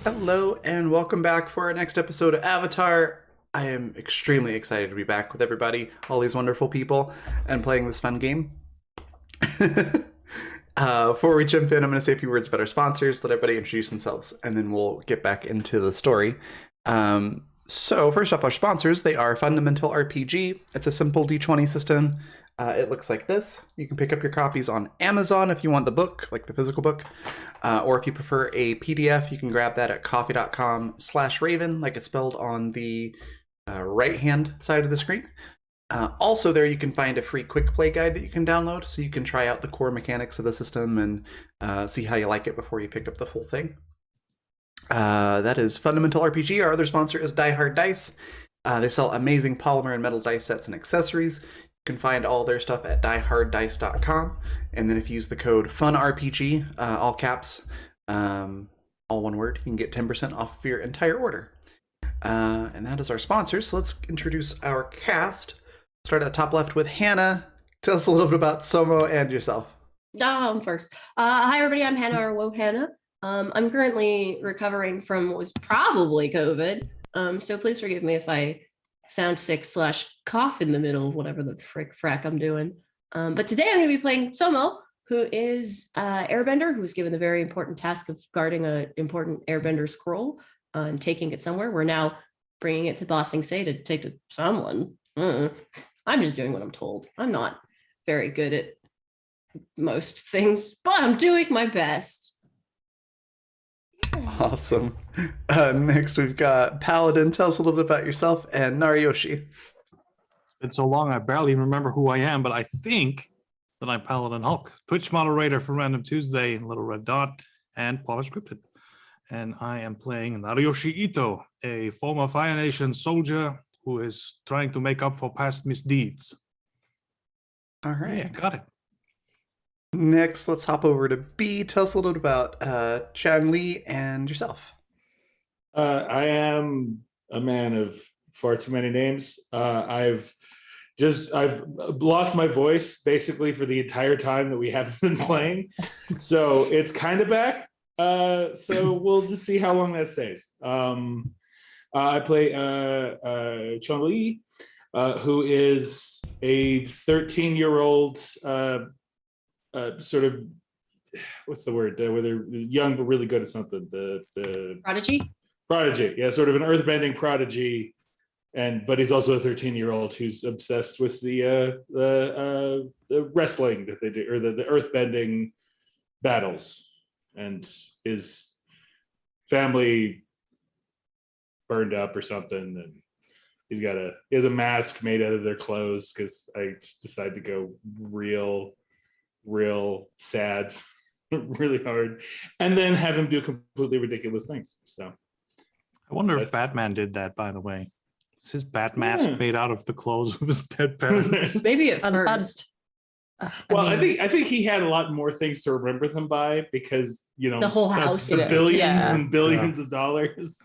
Hello and welcome back for our next episode of Avatar. I am extremely excited to be back with everybody, all these wonderful people, and playing this fun game. Before we jump in, I'm going to say a few words about our sponsors, let everybody introduce themselves, and then we'll get back into the story. So first off, our sponsors, they are Fundamental RPG. It's a simple D20 system. It looks like this. You can pick up your copies on Amazon if you want the book, like the physical book. Or if you prefer a PDF, you can grab that at coffee.com/Raven, like it's spelled on the right-hand side of the screen. Also there you can find a free quick play guide that you can download, so you can try out the core mechanics of the system and see how you like it before you pick up the full thing. That is Fundamental RPG. Our other sponsor is Die Hard Dice. They sell amazing polymer and metal dice sets and accessories. You can find all their stuff at dieharddice.com. And then if you use the code FUNRPG, all caps, all one word, you can get 10% off of your entire order. And that is our sponsors. So let's introduce our cast. Start at the top left with Hannah. Tell us a little bit about Somo and yourself. I'm first. Hi, everybody. I'm Hannah, or Whoa Hannah. I'm currently recovering from what was probably COVID. So please forgive me if I sound sick / cough in the middle of whatever the frack I'm doing. But today I'm going to be playing Somo, who is Airbender, who was given the very important task of guarding an important Airbender scroll and taking it somewhere. We're now bringing it to Ba Sing Se to take to someone. I'm just doing what I'm told. I'm not very good at most things, but I'm doing my best. Awesome. Next, we've got Paladin. Tell us a little bit about yourself, and Nariyoshi. It's been so long, I barely remember who I am, but I think that I'm Paladin Hulk, Twitch moderator for Random Tuesday and Little Red Dot and Polished Scripted. And I am playing Nariyoshi Ito, a former Fire Nation soldier who is trying to make up for past misdeeds. All right. Yeah, got it. Next, let's hop over to B. Tell us a little bit about Chang Li and yourself. I am a man of far too many names. I've lost my voice basically for the entire time that we haven't been playing, so it's kind of back. So we'll just see how long that stays. I play Chang Li, who is a 13-year-old. Sort of, what's the word? Where they're young but really good at something. The prodigy, yeah, sort of an earthbending prodigy, but he's also a 13-year-old who's obsessed with the wrestling that they do, or the earthbending battles, and his family burned up or something, and he has a mask made out of their clothes because I just decided to go real sad really hard, and then have him do completely ridiculous things. So I wonder if Batman did that, by the way. Is his bat mask made out of the clothes of his dead parents? Maybe at first. Well, I think he had a lot more things to remember them by, because the whole house, the billions and billions of dollars,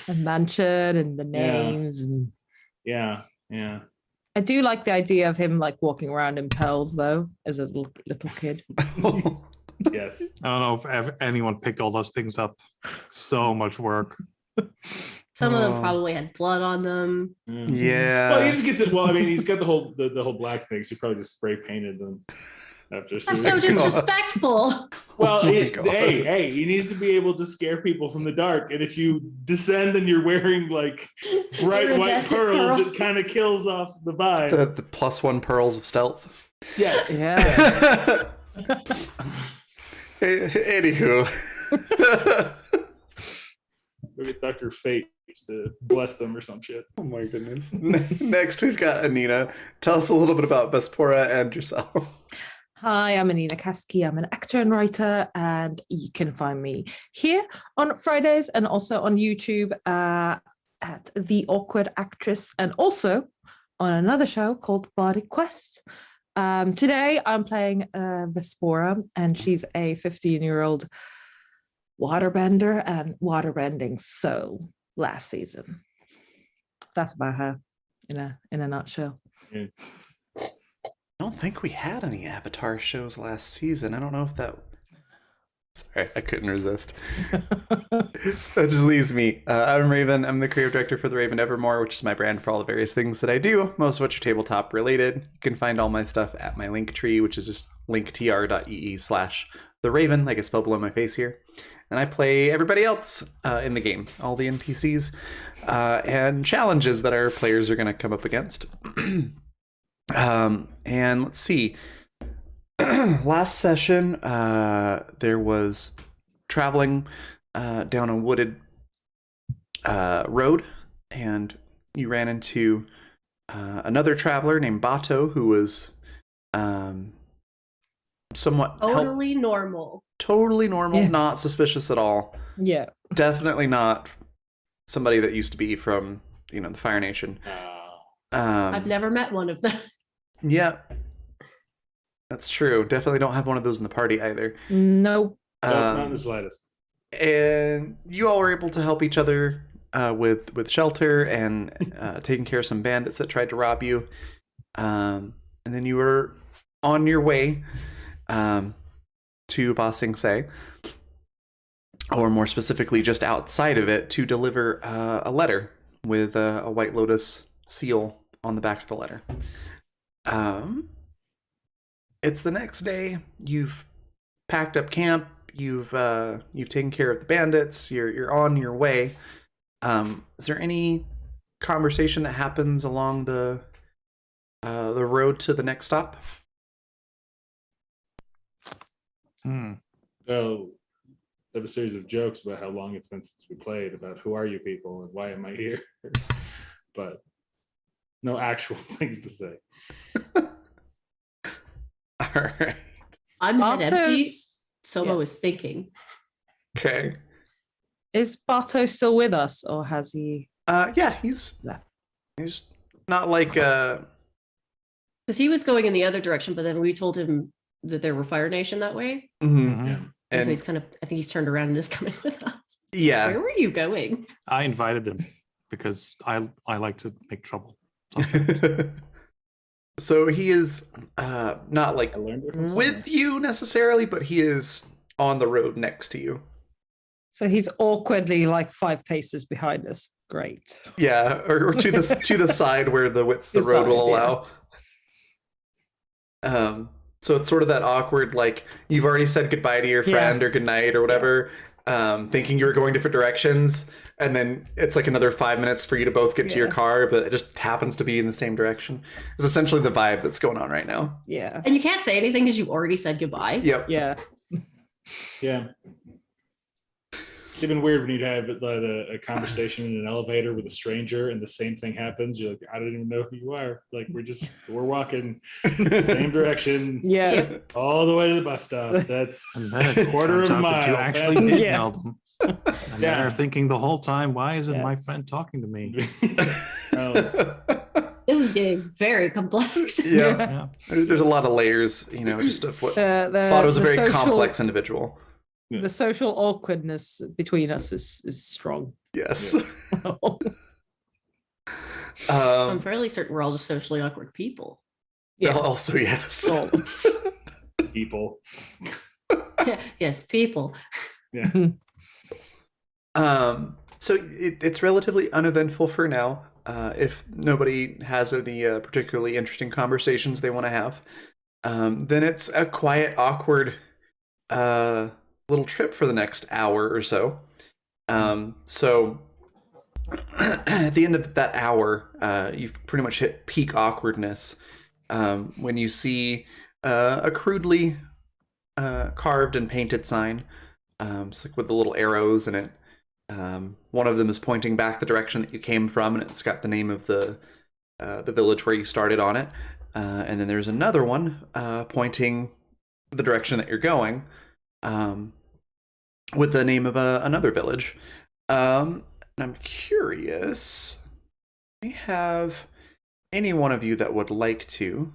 the mansion and the names. And yeah. I do like the idea of him like walking around in pearls, though, as a little kid. Yes. I don't know if anyone picked all those things up. So much work. Some of them probably had blood on them. Yeah. Well, he just gets it. Well, I mean, he's got the whole black thing, so he probably just spray painted them after. That's so disrespectful. Well, hey, he needs to be able to scare people from the dark, and if you descend and you're wearing like bright white pearls, it kind of kills off the vibe. The +1 pearls of stealth. Yes. Yeah. Anywho. Maybe Dr. Fate to bless them or some shit. Oh my goodness. Next, we've got Anina. Tell us a little bit about Vespora and yourself. Hi, I'm Anina Kaski. I'm an actor and writer, and you can find me here on Fridays and also on YouTube at The Awkward Actress, and also on another show called Bardic Quest. Today, I'm playing Vespora, and she's a 15-year-old waterbender and waterbending soul last season. That's about her in a nutshell. Yeah. I don't think we had any Avatar shows last season. I don't know if that Sorry, I couldn't resist. That just leaves me. I'm Raven. I'm the creative director for The Raven Evermore, which is my brand for all the various things that I do, most of which are tabletop related. You can find all my stuff at my link tree, which is just linktr.ee/The Raven, like it's spelled below my face here. And I play everybody else in the game, all the NPCs and challenges that our players are going to come up against. And let's see. Last session, there was traveling down a wooded road, and you ran into another traveler named Bato, who was somewhat Totally normal. totally normal, Yeah. not suspicious at all. Yeah. Definitely not somebody that used to be from, the Fire Nation. I've never met one of those. Yeah, that's true. Definitely don't have one of those in the party either. No. Not in the slightest. And you all were able to help each other with shelter and taking care of some bandits that tried to rob you. And then you were on your way to Ba Sing Se, or more specifically, just outside of it, to deliver a letter with a White Lotus seal on the back of the letter. It's the next day. You've packed up camp. You've taken care of the bandits. You're on your way. Is there any conversation that happens along the road to the next stop? Oh, I have a series of jokes about how long it's been since we played, about who are you people and why am I here? But no actual things to say. All right. I'm head empty. Barto's- Soma yeah. was thinking. Okay. Is Bato still with us, or has he? Yeah, he's Left. not like Because he was going in the other direction, but then we told him that there were Fire Nation that way. mhm. Yeah. And so And he's I think he's turned around and is coming with us. yeah. Where were you going? I invited him because I like to make trouble. So he is not like I learned it from with you necessarily, but he is on the road next to you. So he's awkwardly like 5 paces behind us. Great. Yeah, or to the side where the width the The road will side, yeah. allow. So it's sort of that awkward, like you've already said goodbye to your Yeah. friend or goodnight or whatever, thinking you were going different directions, and then it's like another 5 minutes for you to both get to your Yeah. car, but it just happens to be in the same direction. It's essentially the vibe that's going on right now. Yeah. And you can't say anything because you've already said goodbye. Yep. Yeah. Yeah. It's even weird when you'd have a conversation in an elevator with a stranger and the same thing happens. You're like, I don't even know who you are. Like, we're walking same direction Yeah. Yeah. all the way to the bus stop. That's And then it a quarter turns of a out that you mile. actually That's- did Yeah. know them. And Yeah. they're thinking the whole time, why isn't Yeah. my friend talking to me? Oh, This is getting very complex. Yeah. Yeah. There's a lot of layers, just of what The thought was a the very social- complex individual. The social awkwardness between us is strong. Yes. I'm fairly certain we're all just socially awkward people. Yeah. Also, yes. All- people. Yes, people. So it's relatively uneventful for now. If nobody has any particularly interesting conversations they want to have, then it's a quiet, awkward little trip for the next hour or so. So at the end of that hour, you've pretty much hit peak awkwardness when you see a crudely carved and painted sign, it's like with the little arrows in it. One of them is pointing back the direction that you came from, and it's got the name of the village where you started on it. And then there's another one pointing the direction that you're going, with the name of another village. And I'm curious, do we have any one of you that would like to?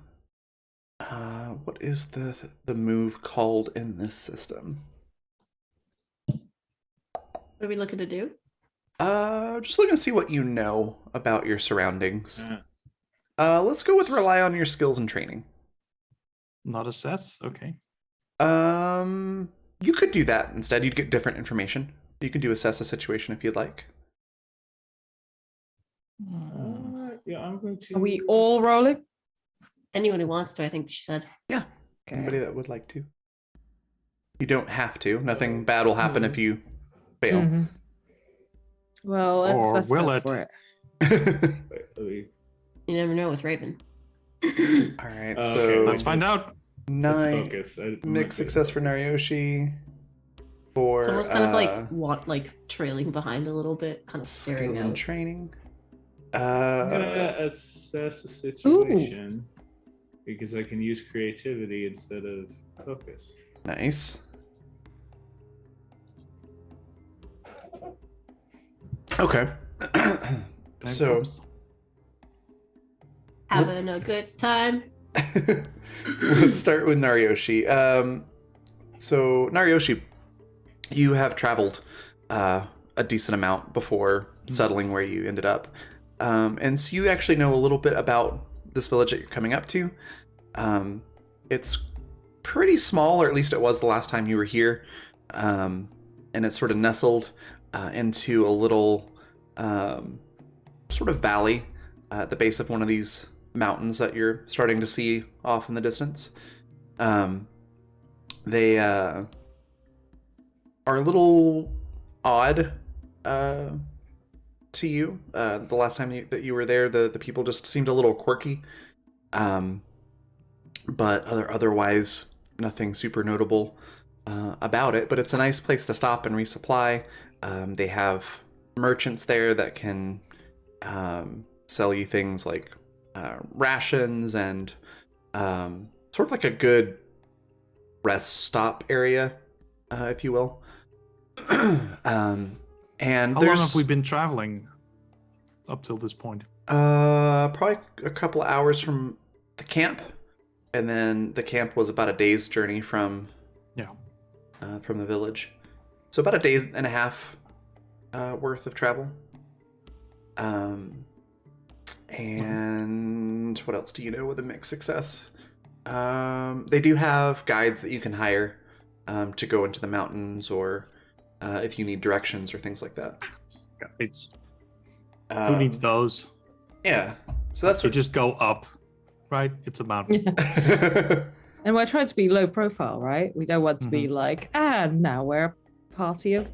What is the move called in this system? What are we looking to do? Just looking to see what you know about your surroundings. Yeah. Let's go with rely on your skills and training. Not assess? Okay. You could do that instead. You'd get different information. You can do assess a situation if you'd like. Yeah, I'm going to. Are we all rolling? Anyone who wants to, I think she said. Yeah. Anybody that would like to. You don't have to. Nothing bad will happen if you fail. Mhm. Well, Or let's will go it? for it. Wait, let me- You never know with Raven. All right, Okay, so Let's find out. Let's 9 focus. mixed success for Narioshi. For It's almost kind of like trailing behind a little bit, kind of staring skills and out. training. I'm gonna assess the situation because I can use creativity instead of focus. Nice. Okay. So Having a good time. let's start with Narioshi. So Narioshi, you have traveled a decent amount before settling where you ended up, and so you actually know a little bit about this village that you're coming up to. It's pretty small, or at least it was the last time you were here, and it's sort of nestled into a little sort of valley at the base of one of these mountains that you're starting to see off in the distance. They are a little odd to you. The last time that you were there, the people just seemed a little quirky. But otherwise, nothing super notable about it. But it's a nice place to stop and resupply. They have merchants there that can sell you things like rations and sort of like a good rest stop area, if you will. And How long have we been traveling up till this point? Probably a couple hours from the camp, and then the camp was about a day's journey from the village, so about a day and a half worth of travel. And what else do you know with a mixed success? They do have guides that you can hire to go into the mountains, or if you need directions or things like that. It's who needs those? Yeah, so that's You what. just go up, right? It's a mountain. And we're trying to be low profile, right? We don't want to be like, and now we're a party of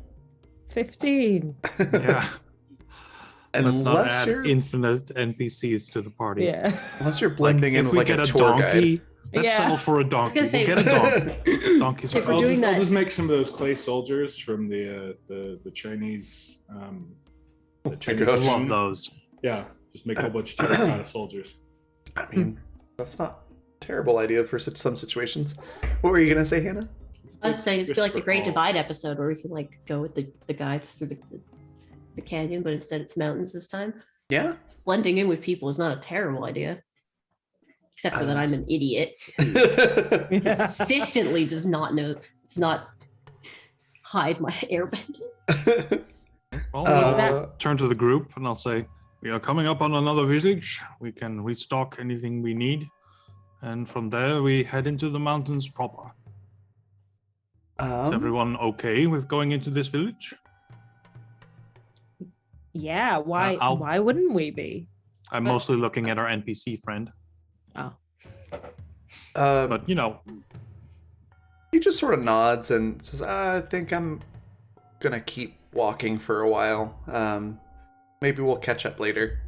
15. Yeah. Let's not Unless add you're infinite NPCs to the party. Yeah. unless you're blending in if with we like get a a tour donkey, guide. let's Yeah. settle for a donkey. gonna say- We'll get a donkey. Donkeys If are we're doing I'll that- just make some of those clay soldiers from the Chinese. The Chinese gosh. I love food. those. Yeah, just make a whole bunch of terracotta soldiers. I mean, that's not a terrible idea for some situations. What were you gonna say, Hannah? I was saying it's Just like the for Great all. Divide episode where we can like go with the guides through the canyon, but instead it's mountains this time. Yeah. Blending in with people is not a terrible idea. Except for that I'm an idiot. Consistently does not hide my airbending. Well, Uh, we'll turn to the group and I'll say, we are coming up on another village. We can restock anything we need. And from there, we head into the mountains proper. Is everyone okay with going into this village? Yeah, why I'll- why wouldn't we be? I'm mostly looking at our NPC friend. But, you know, he just sort of nods and says, I think I'm gonna keep walking for a while. Maybe we'll catch up later.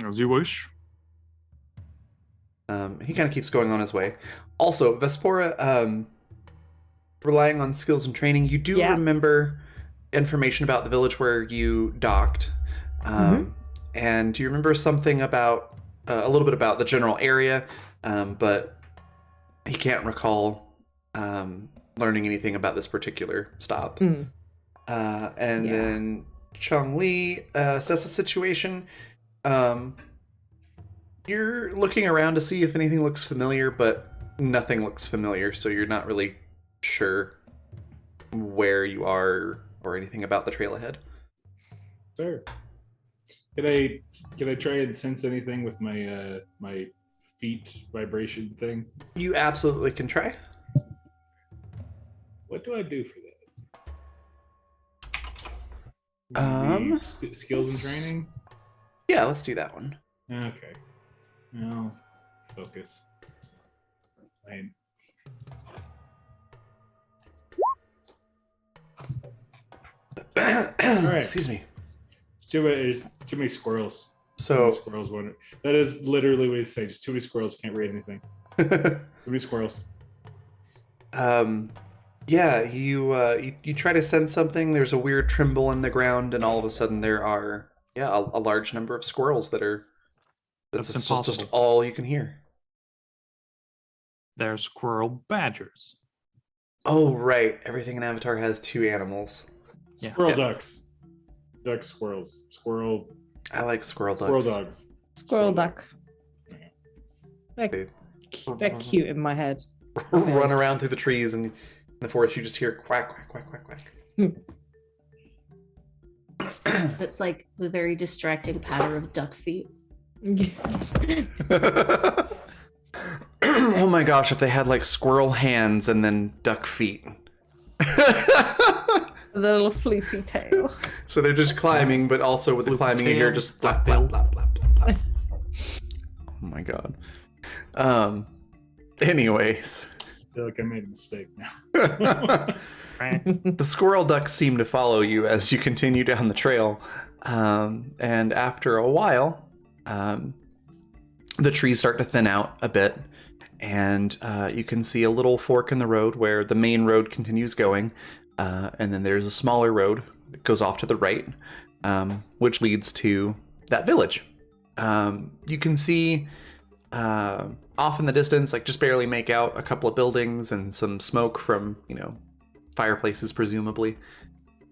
as you wish. He kind of keeps going on his way. Also, Vespora, relying on skills and training, you do Yeah. remember information about the village where you docked. And do you remember something about, a little bit about the general area, but he can't recall learning anything about this particular stop. Mm. And Yeah. then Chung Li assess the situation. You're looking around to see if anything looks familiar, but nothing looks familiar, so you're not really sure where you are or anything about the trail ahead. Sure. Can I try and sense anything with my my feet vibration thing? You absolutely can try. What do I do for that? Um, Skills and training. Yeah, let's do that one. Okay. No. Focus. Lame. right. Excuse me. It's too many squirrels. Too many So, squirrels. That is literally what you say. Just too many squirrels. Can't read anything. Too many squirrels. yeah, you try to sense something. There's a weird tremble in the ground, and all of a sudden there are a large number of squirrels that are. That's That's just impossible. all you can hear. They're squirrel badgers. Oh right, everything in Avatar has two animals. Yeah. Squirrel Yeah. ducks. Duck squirrels. Squirrel I like squirrel ducks. dogs. Squirrel duck. They're, They they're cute in my head. run around through the trees, and in the forest you just hear quack quack quack quack quack. That's like the very distracting patter of duck feet. Oh my gosh, if they had like squirrel hands and then duck feet. The little floofy tail. So they're just climbing, but also with the Floofy climbing you hear tail, just blap duck blap blap blap blap blap. Oh my god. Anyways. I feel like I made a mistake now. The squirrel ducks seem to follow you as you continue down the trail. And after a while, the trees start to thin out a bit, and you can see a little fork in the road where the main road continues going, and then there's a smaller road that goes off to the right, which leads to that village. You can see off in the distance, like just barely make out a couple of buildings and some smoke from, fireplaces, presumably.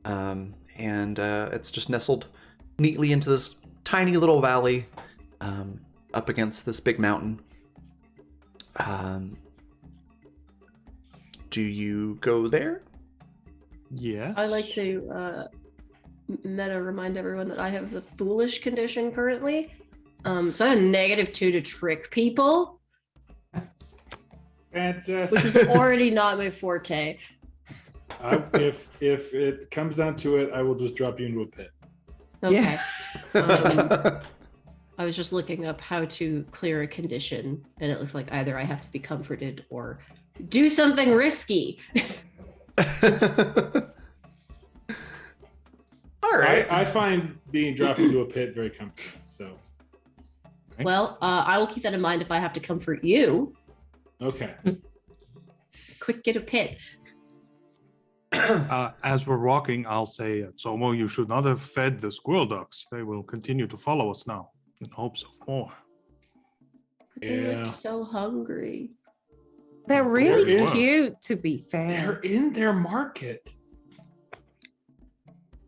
And it's just nestled neatly into this tiny little valley up against this big mountain. Do you go there? Yes. I like to meta remind everyone that I have the foolish condition currently. So I have a -2 to trick people, Fantastic. which is already not my forte. If it comes down to it, I will just drop you into a pit. Okay. I was just looking up how to clear a condition, and it looks like either I have to be comforted or do something risky. All right. I find being dropped into a pit very comforting. So, Well, I will keep that in mind if I have to comfort you. okay. Quick, get a pit. As we're walking, I'll say, Somo, you should not have fed the squirrel ducks. They will continue to follow us now in hopes of more. But they Yeah. look so hungry. They're really They're in- cute, to be They're fair. in their market.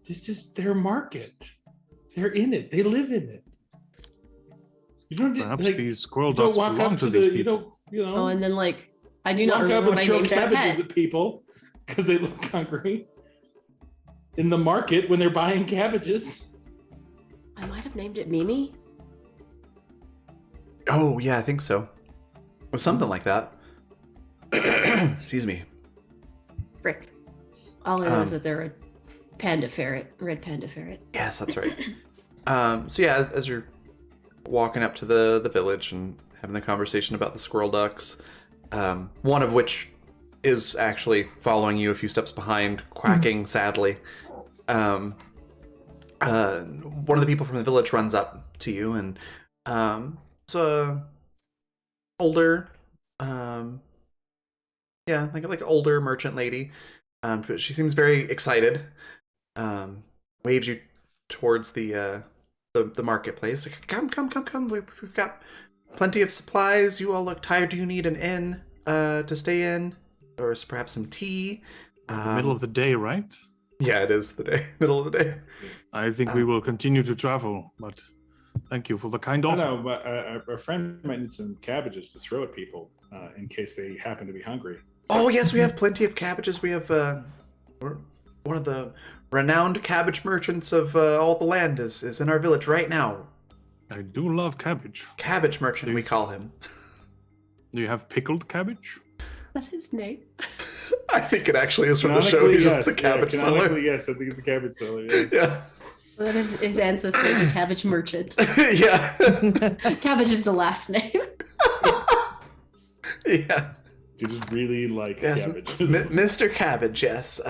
This is their market. They're in it. They live in it. You don't Perhaps like, these squirrel you don't ducks walk belong up to to these the. You people. don't. Oh, and then I do not walk up remember what and I throw named my cabbages pet. at people because they look hungry. In the market when they're buying cabbages. I might have named it Mimi. Oh, yeah, I think so. Or something like that. Excuse me. Frick. All I know is Um, that they're a panda ferret, red panda ferret. Yes, that's right. So yeah, as you're walking up to the village and having the conversation about the squirrel ducks, one of which is actually following you a few steps behind, quacking sadly. One of the people from the village runs up to you, and it's a older, like older merchant lady. But she seems very excited. Waves you towards the marketplace. Like, come. We've got plenty of supplies. You all look tired. Do you need an inn to stay in, or perhaps some tea? The middle of the day, right? Yeah, it is the day, middle of the day. I think we will continue to travel, but thank you for the kind I offer. know, but our friend might need some cabbages to throw at people in case they happen to be hungry. Oh yes, we have plenty of cabbages. We have we're one of the renowned cabbage merchants of all the land is in our village right now. I do love cabbage. Cabbage merchant, we call him. Do you have pickled cabbage? That his name. I think it actually is from the show. He's just the cabbage seller. Canonically, yes, I think he's the cabbage seller. Yeah. Yeah. Well, that is his ancestor, the cabbage merchant. Yeah. Cabbage is the last name. Yeah. You just really like Yes, cabbages. Mr. Cabbage, yes.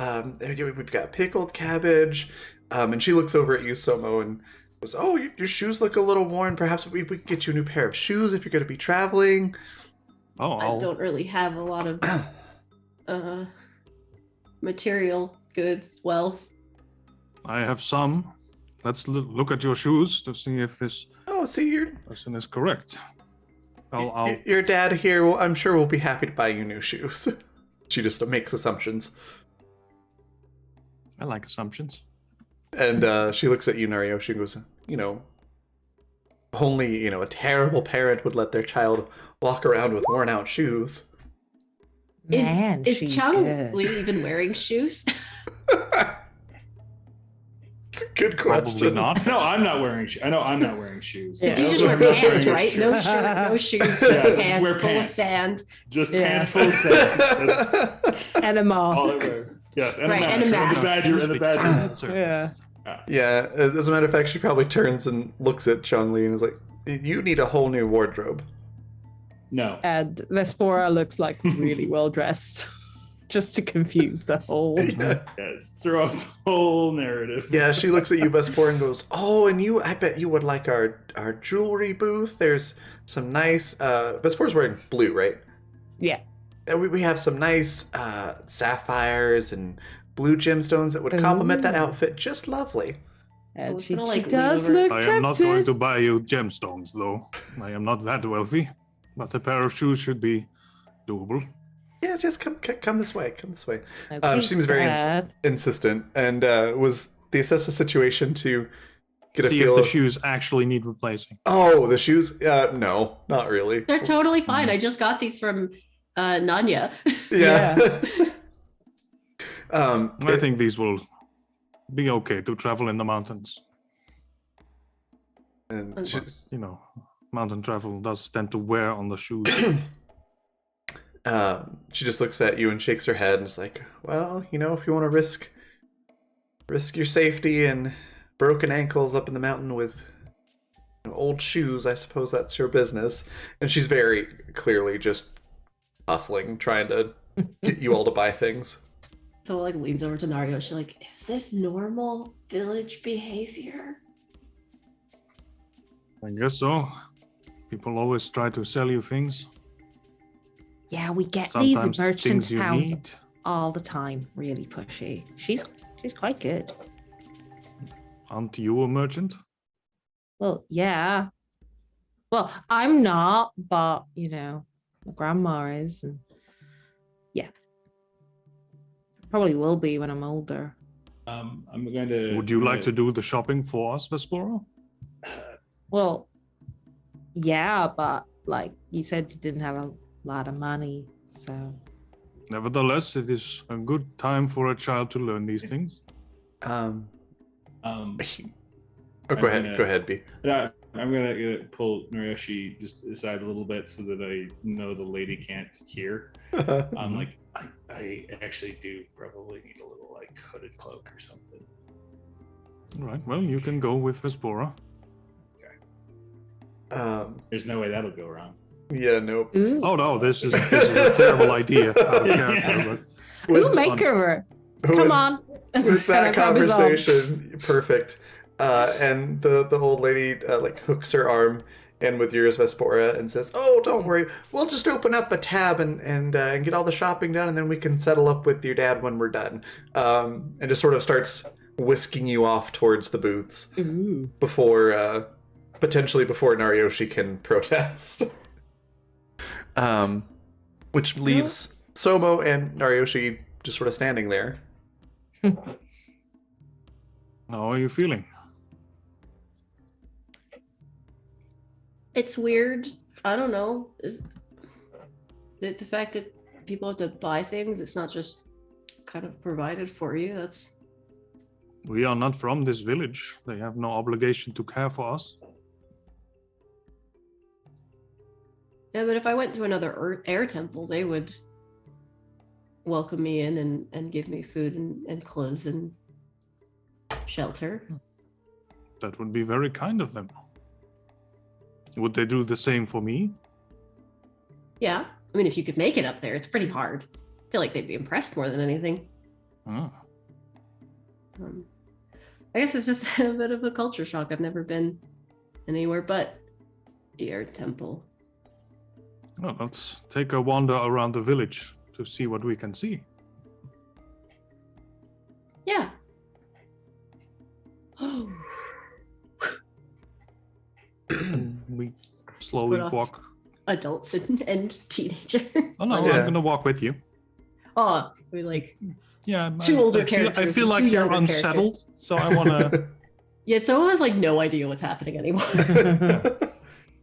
We've got pickled cabbage. And she looks over at you, Somo, and goes, "Oh, your shoes look a little worn. Perhaps we could get you a new pair of shoes if you're going to be traveling." Oh, I don't really have a lot of material goods, wealth. I have some. Let's look at your shoes to see if this Oh, see, person is correct. I'll your dad here, well, I'm sure will be happy to buy you new shoes. She just makes assumptions. I like assumptions. And she looks at you, Narioshi, and goes, only, a terrible parent would let their child walk around with worn out shoes. Man, is she's Chang good. Li even wearing shoes? It's a good Probably question. not. No, I'm not wearing shoes. I know I'm not wearing shoes. Did Yeah. you just Also, wear I'm not pants, wearing a right? No shirt. shirt, no shoes, Yeah, just just pants wear full of pants. sand. Just Yeah. pants full of sand. That's And a all I mask. wear. Yes, and Right, a and a mask. mask. the badger and the badger. Yeah. Yeah, as a matter of fact, she probably turns and looks at Chong-Li and is like, "You need a whole new wardrobe." No. And Vespora looks like really well dressed, just to confuse the whole. Yeah. Yes, throw off the whole narrative. Yeah, she looks at you, Vespor, and goes, "Oh, and I bet you would like our jewelry booth. There's some nice, Vespor's wearing blue, right? Yeah. And we have some nice sapphires and blue gemstones that would complement that Ooh. outfit just lovely." And was she, gonna, like, she does lean over. look I am not going tempted. to buy you gemstones, though. I am not that wealthy. But a pair of shoes should be doable. Yeah, just come this way. Come this way. Okay, She seems very Dad. insistent, and was they assess the situation to get a See feel if the of, shoes actually need replacing. Oh, the shoes? No, not really. They're totally fine. I just got these from Nanya. Yeah. I think these will be okay to travel in the mountains. and she, You know, mountain travel does tend to wear on the shoes. she just looks at you and shakes her head and is like, "Well, if you want to risk your safety and broken ankles up in the mountain with old shoes, I suppose that's your business." And she's very clearly just hustling, trying to get you all to buy things. So like leans over to Nario. She's like, "Is this normal village behavior?" I guess so. People always try to sell you things. Yeah, we get Sometimes these merchant things you towns need. all the time. Really pushy. She's quite good. Aren't you a merchant? Well, yeah. Well, I'm not, but my grandma is, and yeah, probably will be when I'm older. I'm going to. Would you like to do the shopping for us, Vespora? Well, yeah, but like you said, you didn't have a lot of money, so Nevertheless, it is a good time for a child to learn these things. Oh, I'm go ahead. gonna- Go ahead, B. I'm gonna pull Noriyoshi just aside a little bit so that I know the lady can't hear. I'm like, I actually do probably need a little like hooded cloak or something. All right, well, you can go with Vespora. There's no way that'll go wrong. Yeah, nope. ooh, Oh no, this is a terrible idea. Out of character, but ooh, With, makeover. with- Come on. with that And I grab his arm. conversation, perfect. And the old lady hooks her arm in with yours, Vespora, and says, "Oh, don't worry. We'll just open up a tab and get all the shopping done, and then we can settle up with your dad when we're done." And just sort of starts whisking you off towards the booths Ooh. before potentially before Narioshi can protest. Which leaves Somo and Narioshi just sort of standing there. how are you feeling? It's weird. I don't know. The fact that people have to buy things, it's not just kind of provided for you. That's We are not from this village. They have no obligation to care for us. yeah. But if I went to another air temple, they would welcome me in and give me food and clothes and shelter. That would be very kind of them. Would they do the same for me? Yeah. I mean, if you could make it up there, it's pretty hard. I feel like they'd be impressed more than anything. Ah, I guess it's just a bit of a culture shock. I've never been anywhere but your temple. well, let's take a wander around the village to see what we can see. Yeah. And we slowly off. walk. Adults and teenagers. Oh no, Yeah. I'm gonna walk with you. Oh, we like Yeah, Two older I characters feel and like two you're younger unsettled, characters. so I wanna. yeah, someone has like no idea what's happening anymore.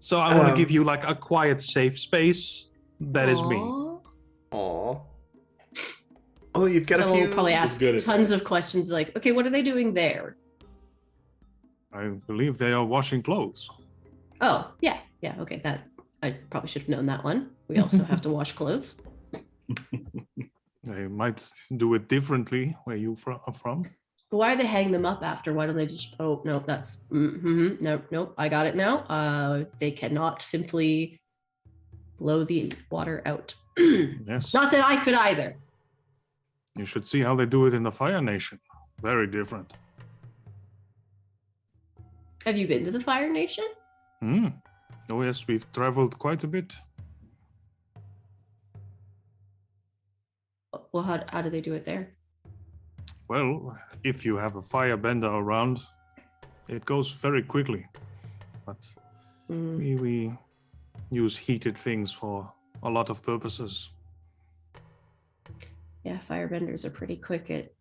So I want to Um, give you like a quiet, safe space. That is me. Aw. Aw. Oh, you've got So a few. we'll probably ask good at tons of questions like, okay, what are they doing there? I believe they are washing clothes. Oh, yeah, okay, that I probably should have known that one. We also have to wash clothes. They might do it differently where you are from. But why are they hanging them up after? Why don't they just? Oh no, that's nope. I got it now. They cannot simply blow the water out. Yes. Not that I could either. You should see how they do it in the Fire Nation. Very different. Have you been to the Fire Nation? Hmm. Oh yes, we've traveled quite a bit. Well, how do they do it there? Well, if you have a firebender around, it goes very quickly. But Mm, we use heated things for a lot of purposes. yeah, firebenders are pretty quick at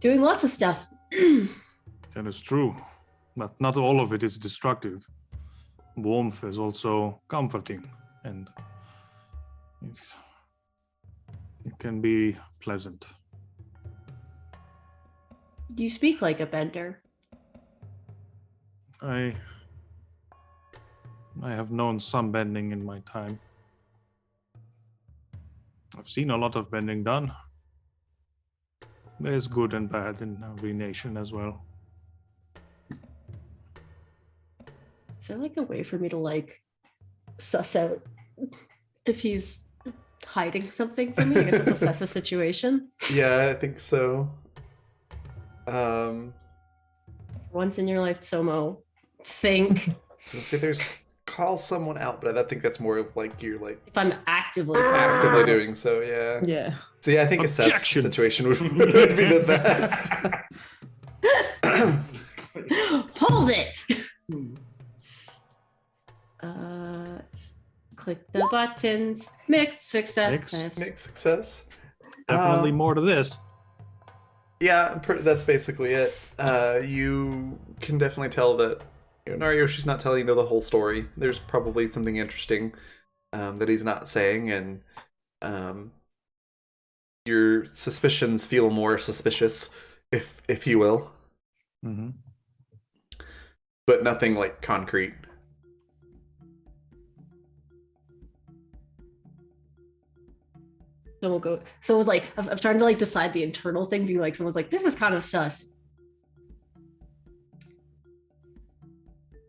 doing lots of stuff. That is true, but not all of it is destructive. Warmth is also comforting, and it can be pleasant. You speak like a bender. I have known some bending in my time. I've seen a lot of bending done. There's good and bad in every nation as well. Is there like a way for me to like suss out if he's hiding something from me? I guess it's assess a situation. Yeah, I think so. Once in your life, Tsomo, think So see, there's call someone out, but I think that's more of like you're like if I'm actively actively doing so. Yeah. Yeah. So yeah, I think assess Objection. situation would be the best. Hold it. Click the buttons. Mixed success. Mixed success. Definitely more to this. Yeah, that's basically it. You can definitely tell that Nariyoshi's not telling you the whole story. There's probably something interesting that he's not saying, and your suspicions feel more suspicious, if you will, Mm-hmm. but nothing like concrete. So we'll go. So it's like I'm trying to like decide the internal thing, being like someone's like, this is kind of sus.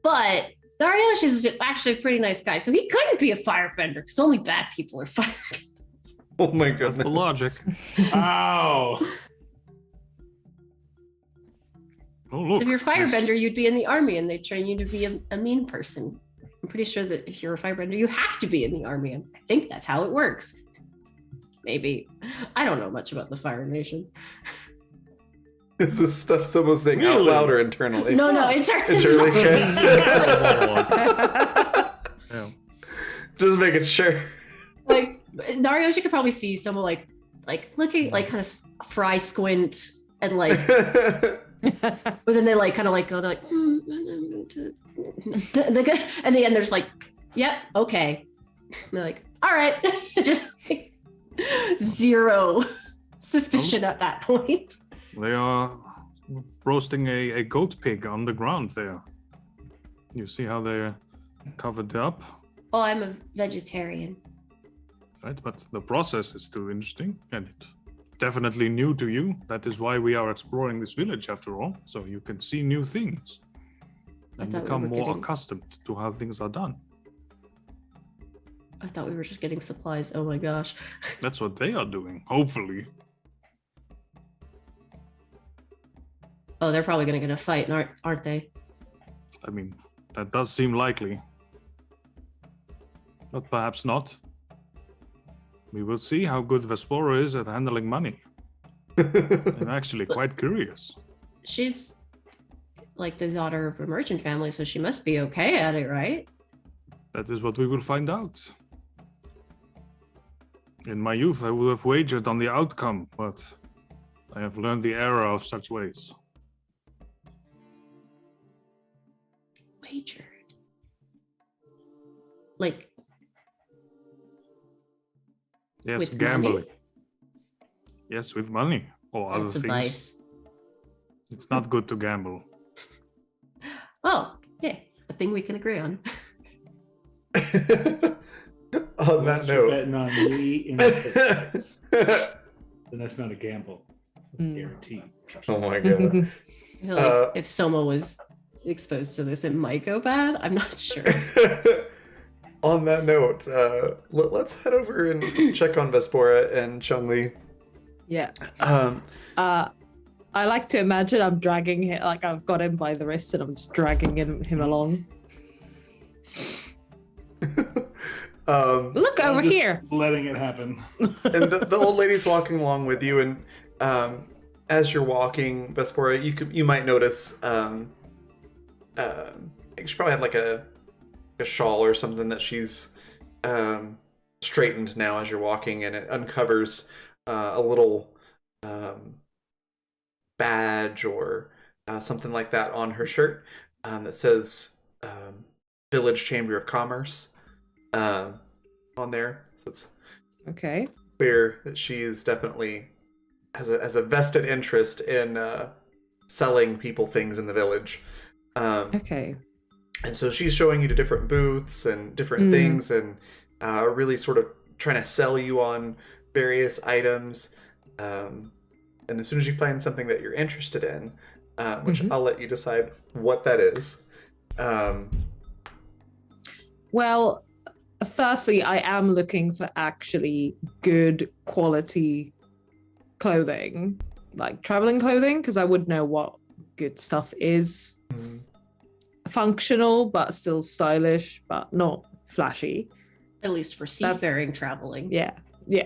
But Dariushi's actually a pretty nice guy, so he couldn't be a firebender because only bad people are firebenders. Oh my goodness. That's the logic. Ow! Oh look. If you're a this- firebender, you'd be in the army and they train you to be a mean person. I'm pretty sure that if you're a firebender, you have to be in the army. I think that's how it works. Maybe. I don't know much about the Fire Nation. Is this stuff someone's saying out Really? loud or internally? No, It's really good. Yeah. Just making sure. like Narioshi could probably see someone like looking like kind of fry squint and like but then they like kind of like go they're like and in the end they're just like yep okay and they're like all right just like, zero suspicion at that point. They are roasting a goat pig on the ground there. You see how they're covered up? Oh, I'm a vegetarian. right? But the process is still interesting and it definitely new to you. That is why we are exploring this village after all, so you can see new things and thought we become were more getting- accustomed to how things are done. I thought we were just getting supplies. Oh my gosh. That's what they are doing, hopefully. Oh, they're probably gonna get a fight, aren't they? I mean, that does seem likely. But perhaps not. We will see how good Vespora is at handling money. I'm actually quite curious. She's like the daughter of a merchant family, so she must be okay at it, right? That is what we will find out. In my youth, I would have wagered on the outcome, but I have learned the error of such ways. Wagered. Like Yes, with gambling. money? Yes, with money or other That's a things. vice. It's not good to gamble. Oh, yeah. A thing we can agree on. On that Unless you're note, betting on me in advance, then that's not a gamble. It's Mm. guaranteed. oh my god. I feel like Uh, if Soma was exposed to this, it might go bad. I'm not sure. On that note, let's head over and check on Vespora and Chun-Li. Yeah. Um, I like to imagine I'm dragging him, like I've got him by the wrist and I'm just dragging him along. Look I'm over just here. letting it happen. and the old lady's walking along with you, and as you're walking, Vespora, you might notice she probably had like a shawl or something that she's straightened now as you're walking, and it uncovers a little badge or something like that on her shirt that says Village Chamber of Commerce on there. So it's Okay. clear that she's definitely has a vested interest in selling people things in the village. Okay. And so she's showing you to different booths and different things, and really sort of trying to sell you on various items. And as soon as you find something that you're interested in, which I'll let you decide what that is. Well, firstly, I am looking for actually good quality clothing, like traveling clothing, because I would know what good stuff is. Functional, but still stylish, but not flashy. At least for seafaring traveling. Yeah. Yeah.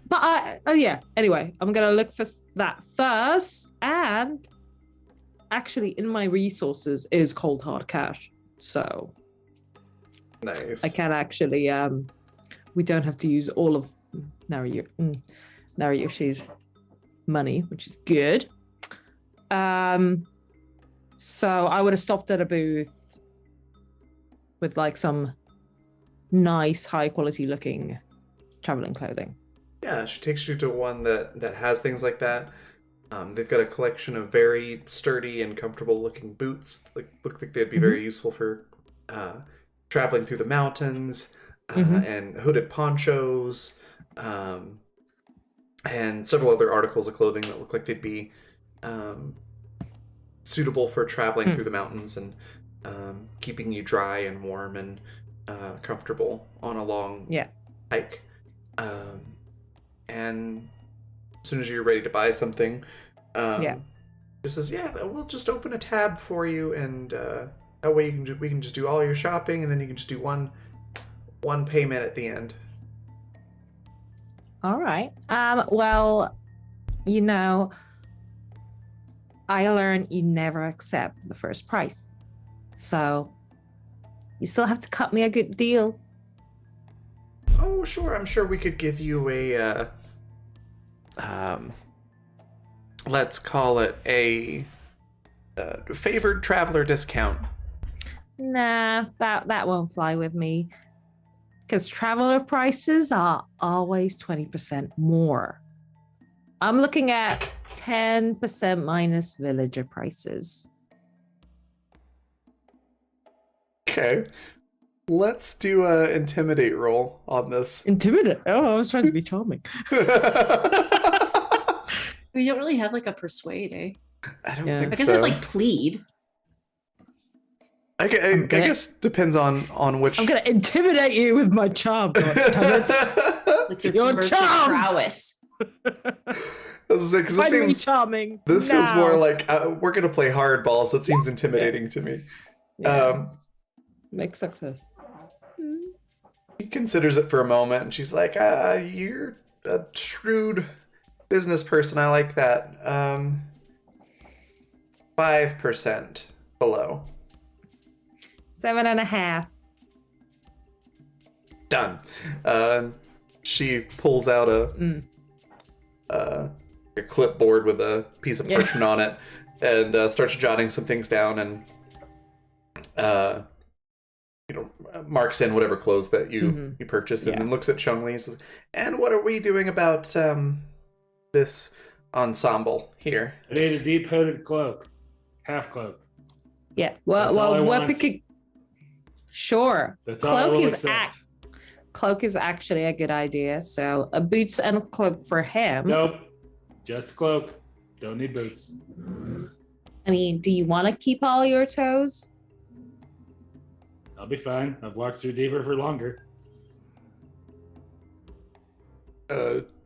But yeah, anyway, I'm going to look for that first. And actually, in my resources is cold hard cash. So Nice. I can actually, we don't have to use all of Narayoshi's money, which is good. So I would have stopped at a booth with like some nice, high quality looking traveling clothing. Yeah, she takes you to one that has things like that. They've got a collection of very sturdy and comfortable looking boots. Look like they'd be very useful for traveling through the mountains, and hooded ponchos, and several other articles of clothing that look like they'd be suitable for traveling through the mountains and keeping you dry and warm and comfortable on a long hike. And as soon as you're ready to buy something, it says, we'll just open a tab for you, and that way we can just do all your shopping, and then you can just do one payment at the end. All right. Well, I learned you never accept the first price. So you still have to cut me a good deal. Oh, sure. I'm sure we could give you a let's call it a favored traveler discount. Nah, that won't fly with me. Because traveler prices are always 20% more. I'm looking at 10% minus villager prices. Okay. let's do a intimidate roll on this. Intimidate. Oh, I was trying to be charming. We don't really have like a persuade, eh? I don't Yeah. think I guess so. there's like plead. I I'm gonna- guess depends on which. I'm gonna intimidate you with my charm. goddammit. With your You're merchant charmed! prowess. Because this Find me seems charming. this feels now. more like we're gonna play hardball, so it seems intimidating to me. Yeah. Make success. He considers it for a moment, and she's like, "You're a shrewd business person. I like that. 5% below. 7.5. Done." She pulls out Mm. a clipboard with a piece of Yeah. parchment on it and starts jotting some things down and marks in whatever clothes that you purchased and Yeah. then looks at Chung Li and says, "And what are we doing about this ensemble here?" I need a deep hooded cloak, half cloak. Yeah. That's all I Well, we're want. picking. Sure. That's all I will accept. Cloak is actually a good idea. So a boots and a cloak for him. Nope, just a cloak. Don't need boots. I mean, do you want to keep all your toes? I'll be fine. I've walked through deeper for longer.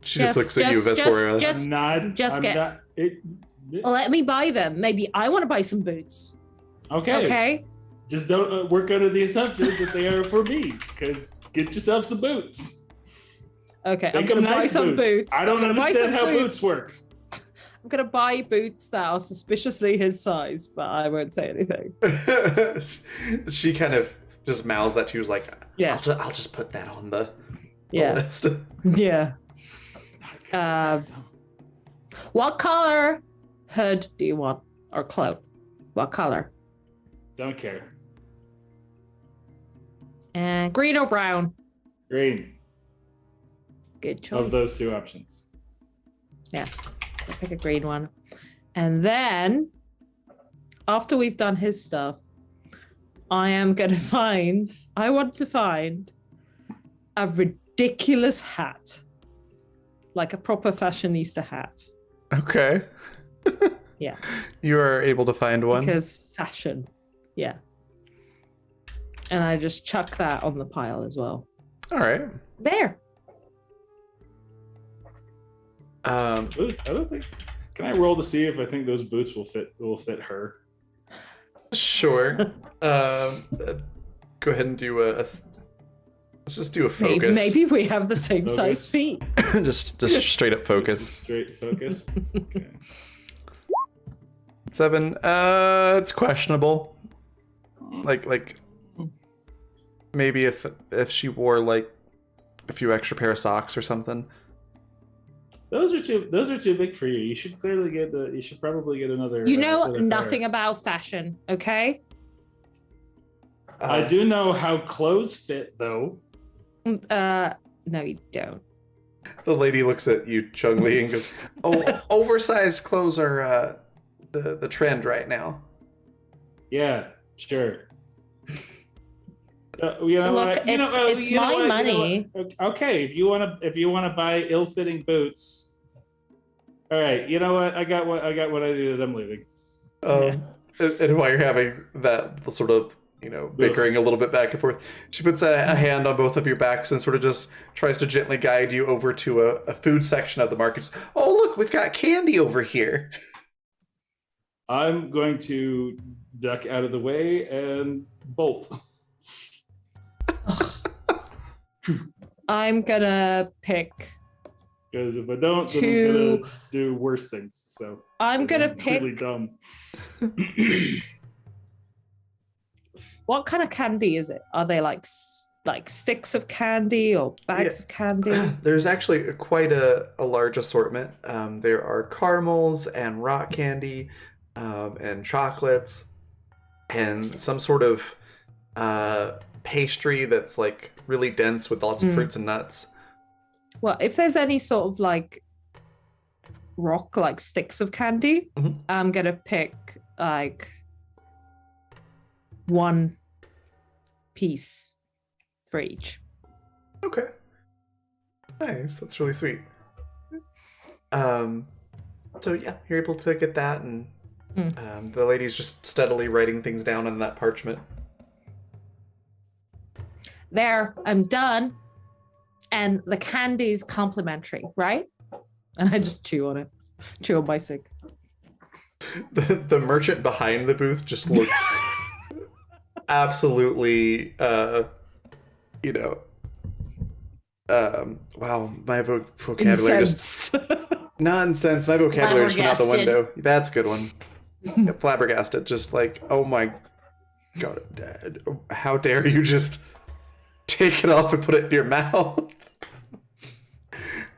She just looks at you, Vespora. just I'm not. just I'm get- not- let me buy them. Maybe I want to buy some boots. okay. Okay. Just don't work under the assumption that they are for me. Because get yourself some boots. Okay. I'm Make 'em gonna buy nice some boots. I don't I'm gonna buy understand some how boots work. I'm gonna buy boots that are suspiciously his size, but I won't say anything. She kind of just mouths that to you, like, Yeah. I'll just put that on the Yeah. list. Yeah. What color hood do you want or cloak? What color? Don't care. And green or brown? Green. Good choice. Of those two options. I'll pick a green one. And then after we've done his stuff, I want to find a ridiculous hat. Like a proper fashionista hat. Okay. Yeah. You are able to find one. Because fashion. Yeah. And I just chuck that on the pile as well. All right. There. Boots? I don't think. Can I roll to see if I think those boots will fit her? Sure. Go ahead and do let's just do a focus. Maybe we have the same Focus. size feet. just straight up Just focus. Straight focus. Okay. 7. It's questionable. Like maybe if she wore like a few extra pair of socks or something. Those are too big for you. You should clearly get you should probably get another. You know another nothing pair. about fashion, okay? I do know how clothes fit, though. No, you don't. The lady looks at you, Chung Li, and goes, "Oh, oversized clothes are the trend right now." Yeah, sure. You know Look, what? You know- it's you know my what? You know money. what? Okay, if you want to buy ill-fitting boots. All right, you know what? I got what I needed. I'm leaving. And while you're having that sort of, bickering a little bit back and forth, she puts a hand on both of your backs and sort of just tries to gently guide you over to a food section of the market. Just, "Oh, look, we've got candy over here." I'm going to duck out of the way and bolt. I'm gonna pick. Because if I don't, then Two- I'm gonna do worse things. So I'm gonna pick. really dumb. What kind of candy is it? Are they like sticks of candy or bags Yeah. of candy? There's actually quite a large assortment. There are caramels and rock candy and chocolates and some sort of pastry that's like really dense with lots of fruits and nuts. Well, if there's any sort of like rock, like sticks of candy, Mhm. I'm gonna pick like one piece for each. Okay. Nice. That's really sweet. So yeah, you're able to get that, and the lady's just steadily writing things down on that parchment. There, I'm done. And the candy is complimentary, right? And I just chew on it. Chew on my cig. The merchant behind the booth just looks absolutely, you know, wow, my vocabulary just nonsense. My vocabulary just went out the window. That's a good one. Yeah, flabbergasted, just like, oh my god, Dad, how dare you just take it off and put it in your mouth?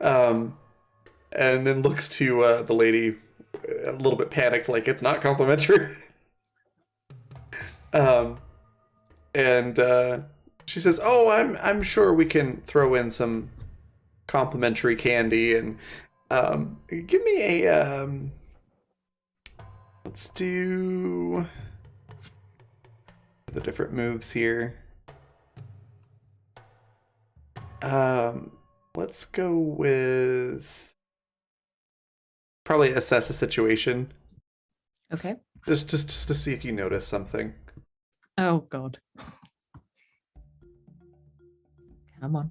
And then looks to the lady, a little bit panicked, like it's not complimentary. And she says, "Oh, I'm sure we can throw in some complimentary candy, and give me a let's do the different moves here. Let's go with probably assess a situation, Okay. just to see if you notice something." Oh, God. Come on.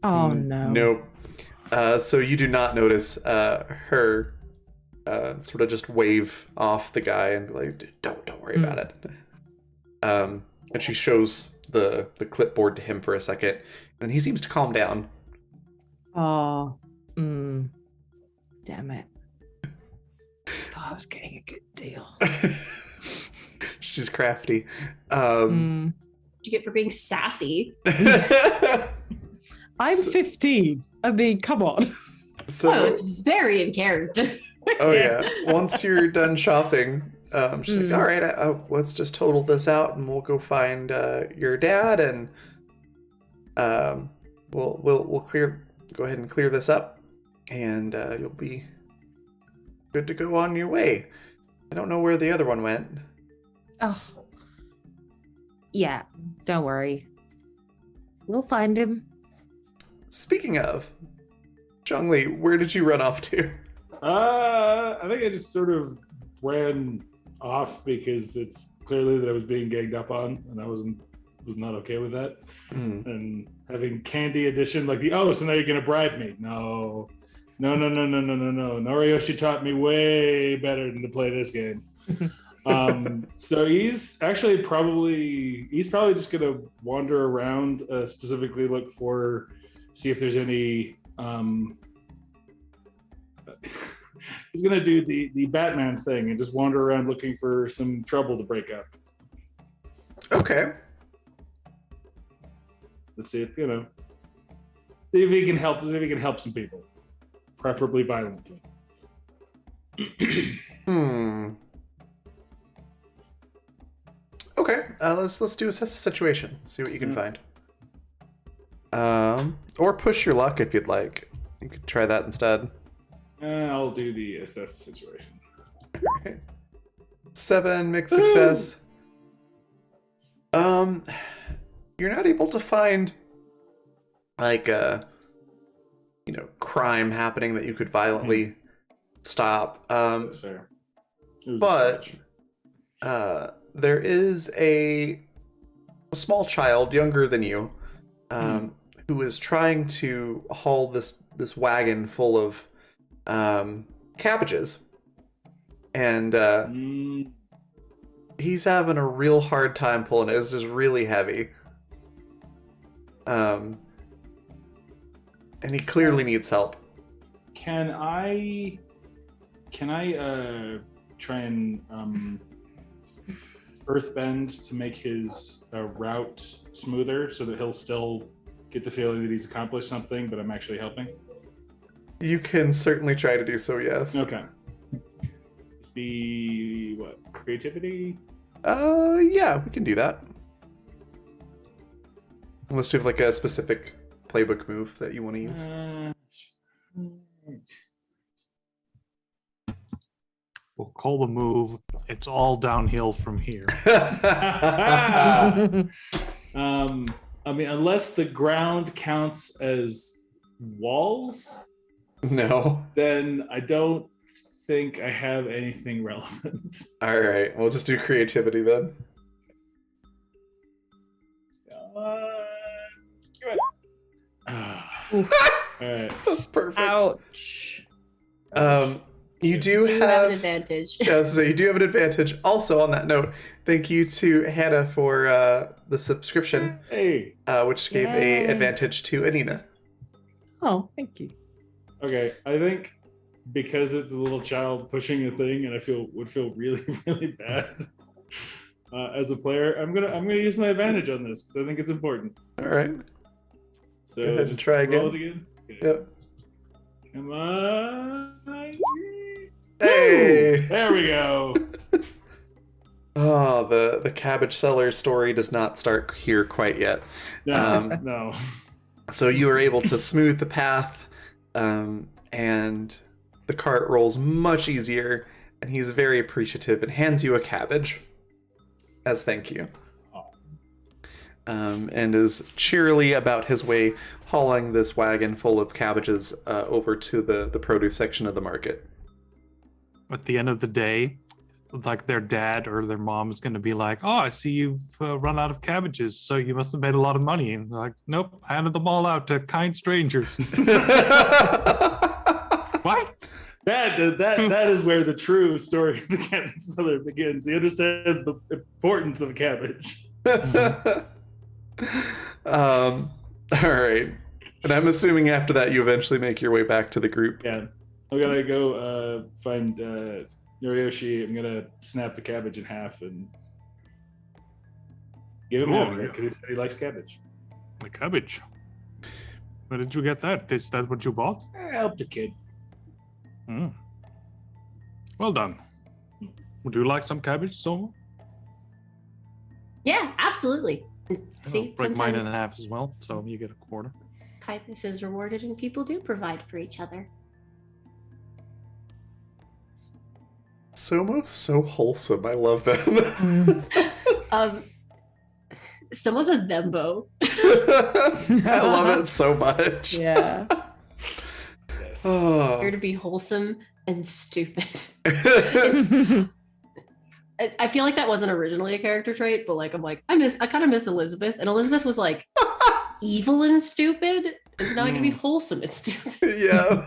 Oh, no. Nope. So you do not notice her sort of just wave off the guy and be like, don't worry about it. And she shows the clipboard to him for a second, and he seems to calm down. Oh. Damn it. Thought I was getting a good deal. She's crafty. What you get for being sassy? I'm 15. I mean, come on. So, Oh, it's very in character. oh yeah. Once you're done shopping, she's like, "All right, let's just total this out, and we'll go find your dad, and we'll go ahead and clear this up, and you'll be good to go on your way." I don't know where the other one went. Oh. Yeah, don't worry. We'll find him. Speaking of, Zhongli, where did you run off to? I think I just sort of ran off because it's clearly that I was being ganged up on, and I was not okay with that. And having candy edition, like so now you're gonna bribe me? No. Noriyoshi taught me way better than to play this game. So he's probably just gonna wander around, specifically look see if there's any. He's gonna do the Batman thing and just wander around looking for some trouble to break up. Okay. Let's see if see if he can help. See if he can help some people, preferably violently. Okay, let's do assess the situation. See what you can find. Or push your luck if you'd like. You could try that instead. I'll do the assess situation. Okay. 7 mixed success. You're not able to find like crime happening that you could violently stop. That's fair. But there is a small child younger than you who is trying to haul this wagon full of cabbages, and he's having a real hard time pulling it. It's just really heavy, and he clearly needs help. Can I try and earthbend to make his route smoother so that he'll still get the feeling that he's accomplished something, but I'm actually helping? You can certainly try to do so, yes. Okay. Just be what? Creativity? Yeah, we can do that. Unless you have like a specific playbook move that you want to use. We'll call the move. It's all downhill from here. I mean, unless the ground counts as walls, No. then I don't think I have anything relevant. All right, we'll just do creativity then. Give it. All right. That's perfect. Ouch. You do You have an advantage. Yeah, so you do have an advantage. Also, on that note, thank you to Hannah for the subscription, Hey. which gave Yay. a advantage to Anina. Oh, thank you. Okay, I think because it's a little child pushing a thing, and I would feel really, really bad as a player. I'm gonna use my advantage on this because I think it's important. All right. So Go ahead and just try roll again. it again. Okay. Yep. Come on. Hey. There we go. Oh, the cabbage seller story does not start here quite yet. No, no. So you are able to smooth the path, and the cart rolls much easier, and he's very appreciative and hands you a cabbage as thank you. And is cheerily about his way hauling this wagon full of cabbages over to the produce section of the market. At the end of the day, like their dad or their mom is going to be like, "Oh, I see you've run out of cabbages, so you must have made a lot of money." And they're like, "Nope, handed them all out to kind strangers." What? That is where the true story of the cabbage seller begins. He understands the importance of cabbage. All right. And I'm assuming after that you eventually make your way back to the group. Yeah, I'm gonna go find Noriyoshi. I'm gonna snap the cabbage in half and give him Oh, one yeah. because he said he likes cabbage. The cabbage. Where did you get that? Is that what you bought? Help the kid. Mm. Well done. Would you like some cabbage, Soma? Yeah, absolutely. I'll See, break mine in sometimes half as well, so you get a quarter. kindness is rewarded and people do provide for each other. Somo's so wholesome. I love them. Someone's a thembo. I love it so much. Yeah. Yes. Oh. Here to be wholesome and stupid. Oh. I feel like that wasn't originally a character trait, but like I kind of miss Elizabeth, and Elizabeth was like evil and stupid, and so now I can be wholesome and stupid. Yeah.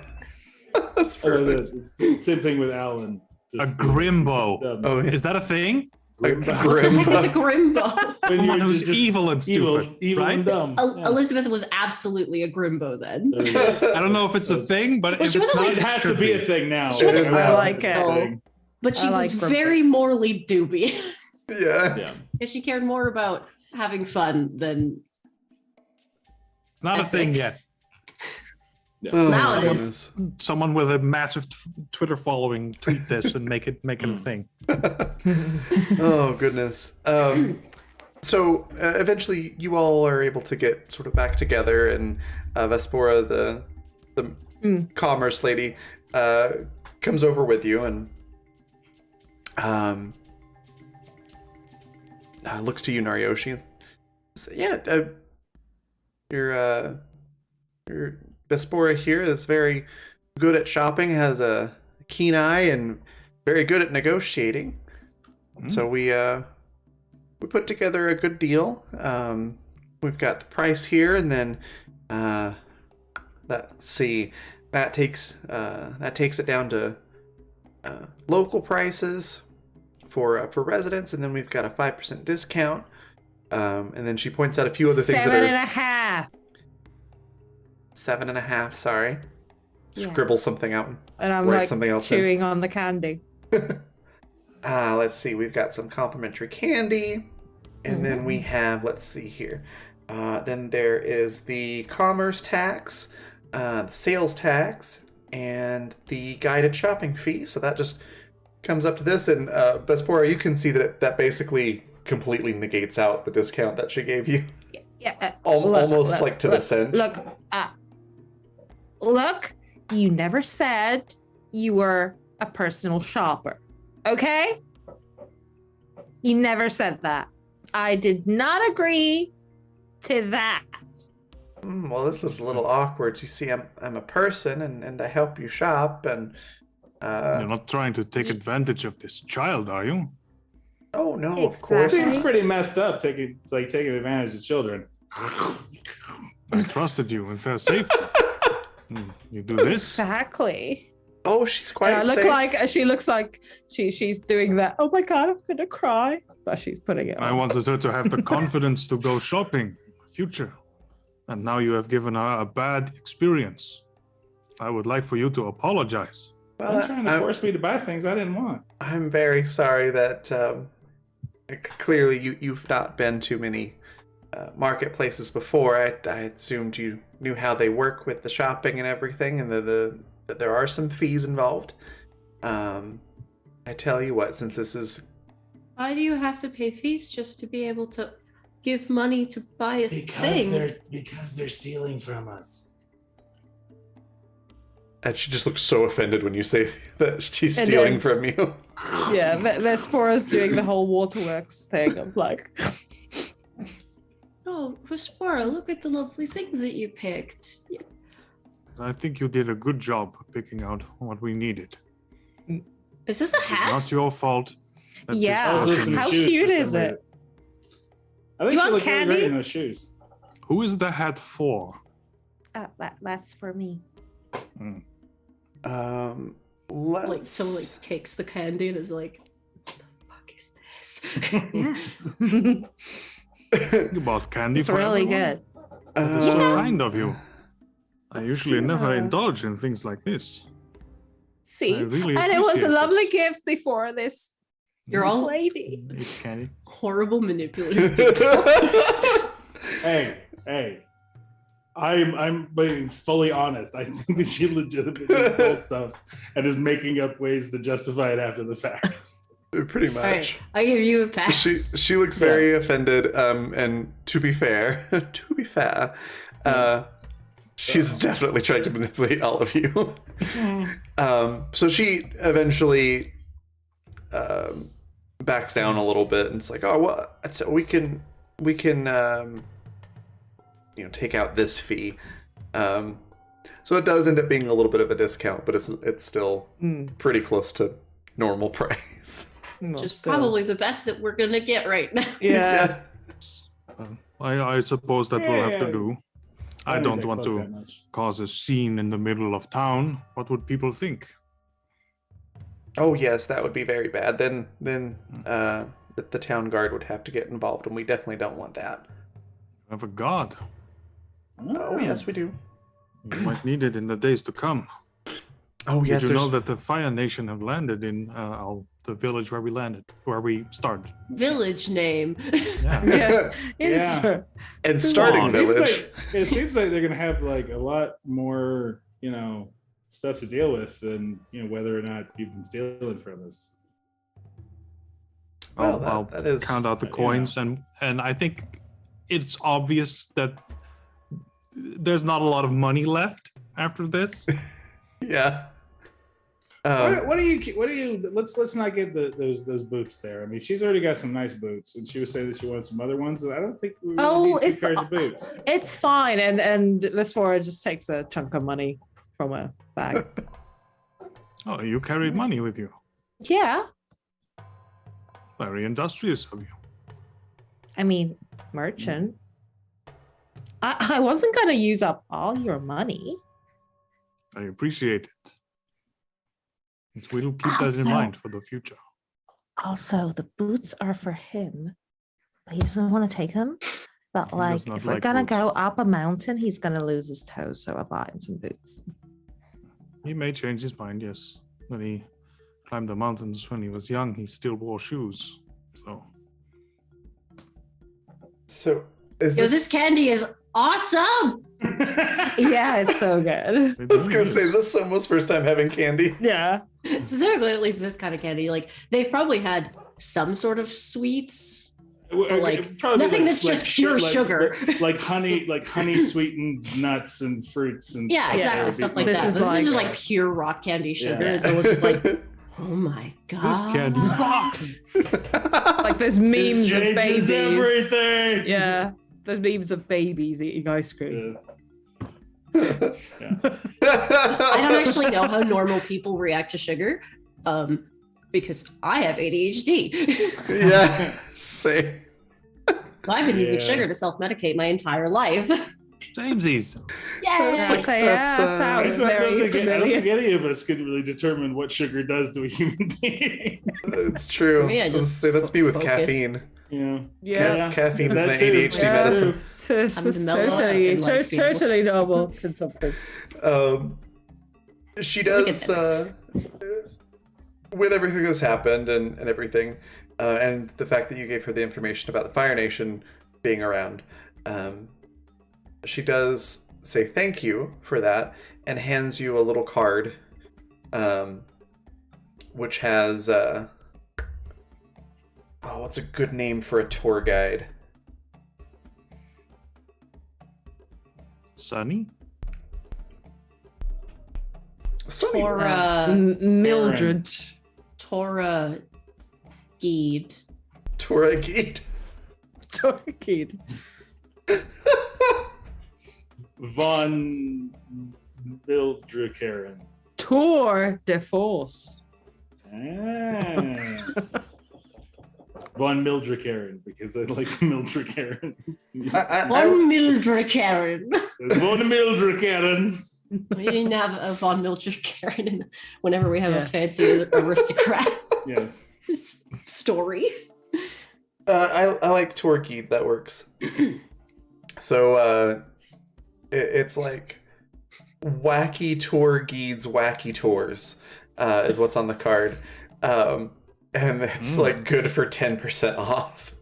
That's I love perfect. that. Same thing with Alan. A Grimbo. Oh, yeah. Is that a thing? A What the heck is a Grimbo. Grimbo? When Someone you're who's just evil and stupid, evil right? and dumb. Yeah. Elizabeth was absolutely a Grimbo then. There we go. I don't know if it's a thing, but Well, if she it's wasn't not, like- It has to should be a thing now. She wasn't- I like it. Thing. But she I was like Grimbo. very morally dubious. Yeah. Yeah. And she cared more about having fun than not a thing ethics. yet. Oh, Now my it is. goodness. Someone with a massive Twitter following tweet this and make it a thing. Oh goodness. So eventually, you all are able to get sort of back together, and Vespora, the commerce lady, comes over with you and looks to you, Nariyoshi, and says, "Yeah, your Vespora here is very good at shopping, has a keen eye, and very good at negotiating. So we put together a good deal. We've got the price here, and then that takes it down to local prices for residents, and then we've got a 5% discount. And then she points out a few other things that are 7.5. 7.5. Sorry, Yeah. scribble something out. And I'm Write like something else in. chewing on the candy. Let's see. We've got some complimentary candy. And then we have, let's see here. Then there is the commerce tax, the sales tax, and the guided shopping fee. So that just comes up to this. And Vespora, you can see that that basically completely negates out the discount that she gave you. Yeah. Almost like to the cent. Look, you never said you were a personal shopper. Okay? You never said that. I did not agree to that? Well, this is a little awkward. You see, I'm a person, and I help you shop, and You're not trying to take advantage of this child, are you? oh no, of course. Exactly. Seems pretty messed up taking advantage of children. I trusted you and felt safe. You do this? Exactly. Oh, she's quite I look safe. like she looks like she's doing that. Oh my god, I'm gonna cry. But she's putting it I on. wanted her to have the confidence to go shopping in the future. And now you have given her a bad experience. I would like for you to apologize. Well, I'm trying to force me to buy things I didn't want. I'm very sorry that clearly you've not been to many marketplaces before. I assumed you knew how they work with the shopping and everything, and that there are some fees involved. I tell you what, since this is Why do you have to pay fees just to be able to give money to buy a thing? Because they're stealing from us. and she just looks so offended when you say that she's And stealing then- from you. Yeah, Vespora's doing the whole waterworks thing of like, Oh, Vespora, look at the lovely things that you picked. I think you did a good job picking out what we needed. Is this a It's hat? not your fault. that this Yeah. Those are person some How shoes for cute some is it? reason. I think you she want looked really great candy? in those shoes. Who is the hat for? that's for me. Let's Like someone like takes the candy and is like, "What the fuck is this?" Yeah, You bought candy it's for really everyone? good. That is so Uh, kind of you. I usually never indulge in things like this. See, I really and it was a appreciate lovely this. gift before this. You're this all lady. Eat candy. horrible manipulative. Hey. I'm being fully honest. I think that she legitimately stole stuff and is making up ways to justify it after the fact. Pretty All right, much. I give you a pass. She looks very offended. And to be fair, she's definitely trying to manipulate all of you. So she eventually backs down a little bit, and it's like, oh, well, so we can take out this fee. So it does end up being a little bit of a discount, but it's still pretty close to normal price. Which is probably the best that we're gonna get right now. Yeah. I suppose that we'll have to Yeah. do. I need don't that want cloak that to much. cause a scene in the middle of town. What would people think? Oh yes, that would be very bad. Then the town guard would have to get involved, and we definitely don't want that. You have a guard. Oh yes, we do. You might need it in the days to come. Oh yes, Did you know there's that the Fire Nation have landed in the village where we started? Village name. Yeah. Yeah. Yeah. Insert. and starting It village. It seems like they're gonna have like a lot more, stuff to deal with than whether or not you've been stealing from us. Well, I'll that is count out the yeah. coins, and I think it's obvious that there's not a lot of money left after this. yeah. What do you? Let's not get those boots there. I mean, she's already got some nice boots, and she was saying that she wants some other ones. I don't think we really Oh, need two it's- pairs of boots. It's fine, and Vespora just takes a chunk of money from a bag. Oh, you carried money with you. Yeah, Very industrious of you. I mean, merchant. I wasn't gonna use up all your money. I appreciate it. And we'll keep that in Also- mind for the future. Also, the boots are for him. He doesn't want to take them. But He like, does not if we're like gonna boots. go up a mountain, he's gonna lose his toes. So I bought him some boots. He may change his mind, yes. When he climbed the mountains when he was young, he still wore shoes. So is Yo, this? this candy is awesome. Yeah, it's so good. It I was really gonna is. say, is this someone's first time having candy? Yeah. Specifically, at least this kind of candy. Like they've probably had some sort of sweets. Like, Probably nothing that's just pure sugar. like honey sweetened nuts and fruits and Yeah, stuff. exactly. That would Stuff be like This that. is This like- is just like pure rock candy sugar. Yeah. And so it's just like, oh my This god. candy rocks. Like those This memes of changes babies. everything. Yeah. the memes of babies eating ice cream. I don't actually know how normal people react to sugar, because I have ADHD. Yeah, same. I've been using Yeah. sugar to self-medicate my entire life. Samesies. It's like- Okay, that's, yeah, uh, sounds I don't very think familiar. any of us could really determine what sugar does to a human being. It's true. For me, I just That's me with focus. caffeine. Yeah. Yeah. Caffeine is That my too. ADHD Yeah. medicine. It's I'm mellow totally, and, like, being able to- totally normal consumption. She So we does get with everything that's happened and everything, and the fact that you gave her the information about the Fire Nation being around. She does say thank you for that and hands you a little card, which has what's a good name for a tour guide? Sunny? Sunny. Tora, Mildred. Tora Geed. Tour guide. Torquid. Von Mildrekaren. Tour de force. Ah. Von Mildrekaren, because I like Mildrekaren. Von Mildred Karen. Von Mildrekaren. We didn't have a Von Mildred Karen whenever we have Yeah. a fancy aristocrat Yes. story. I like tour guide. That works. So it's like wacky tour guides, wacky tours is what's on the card, and it's like good for 10% off.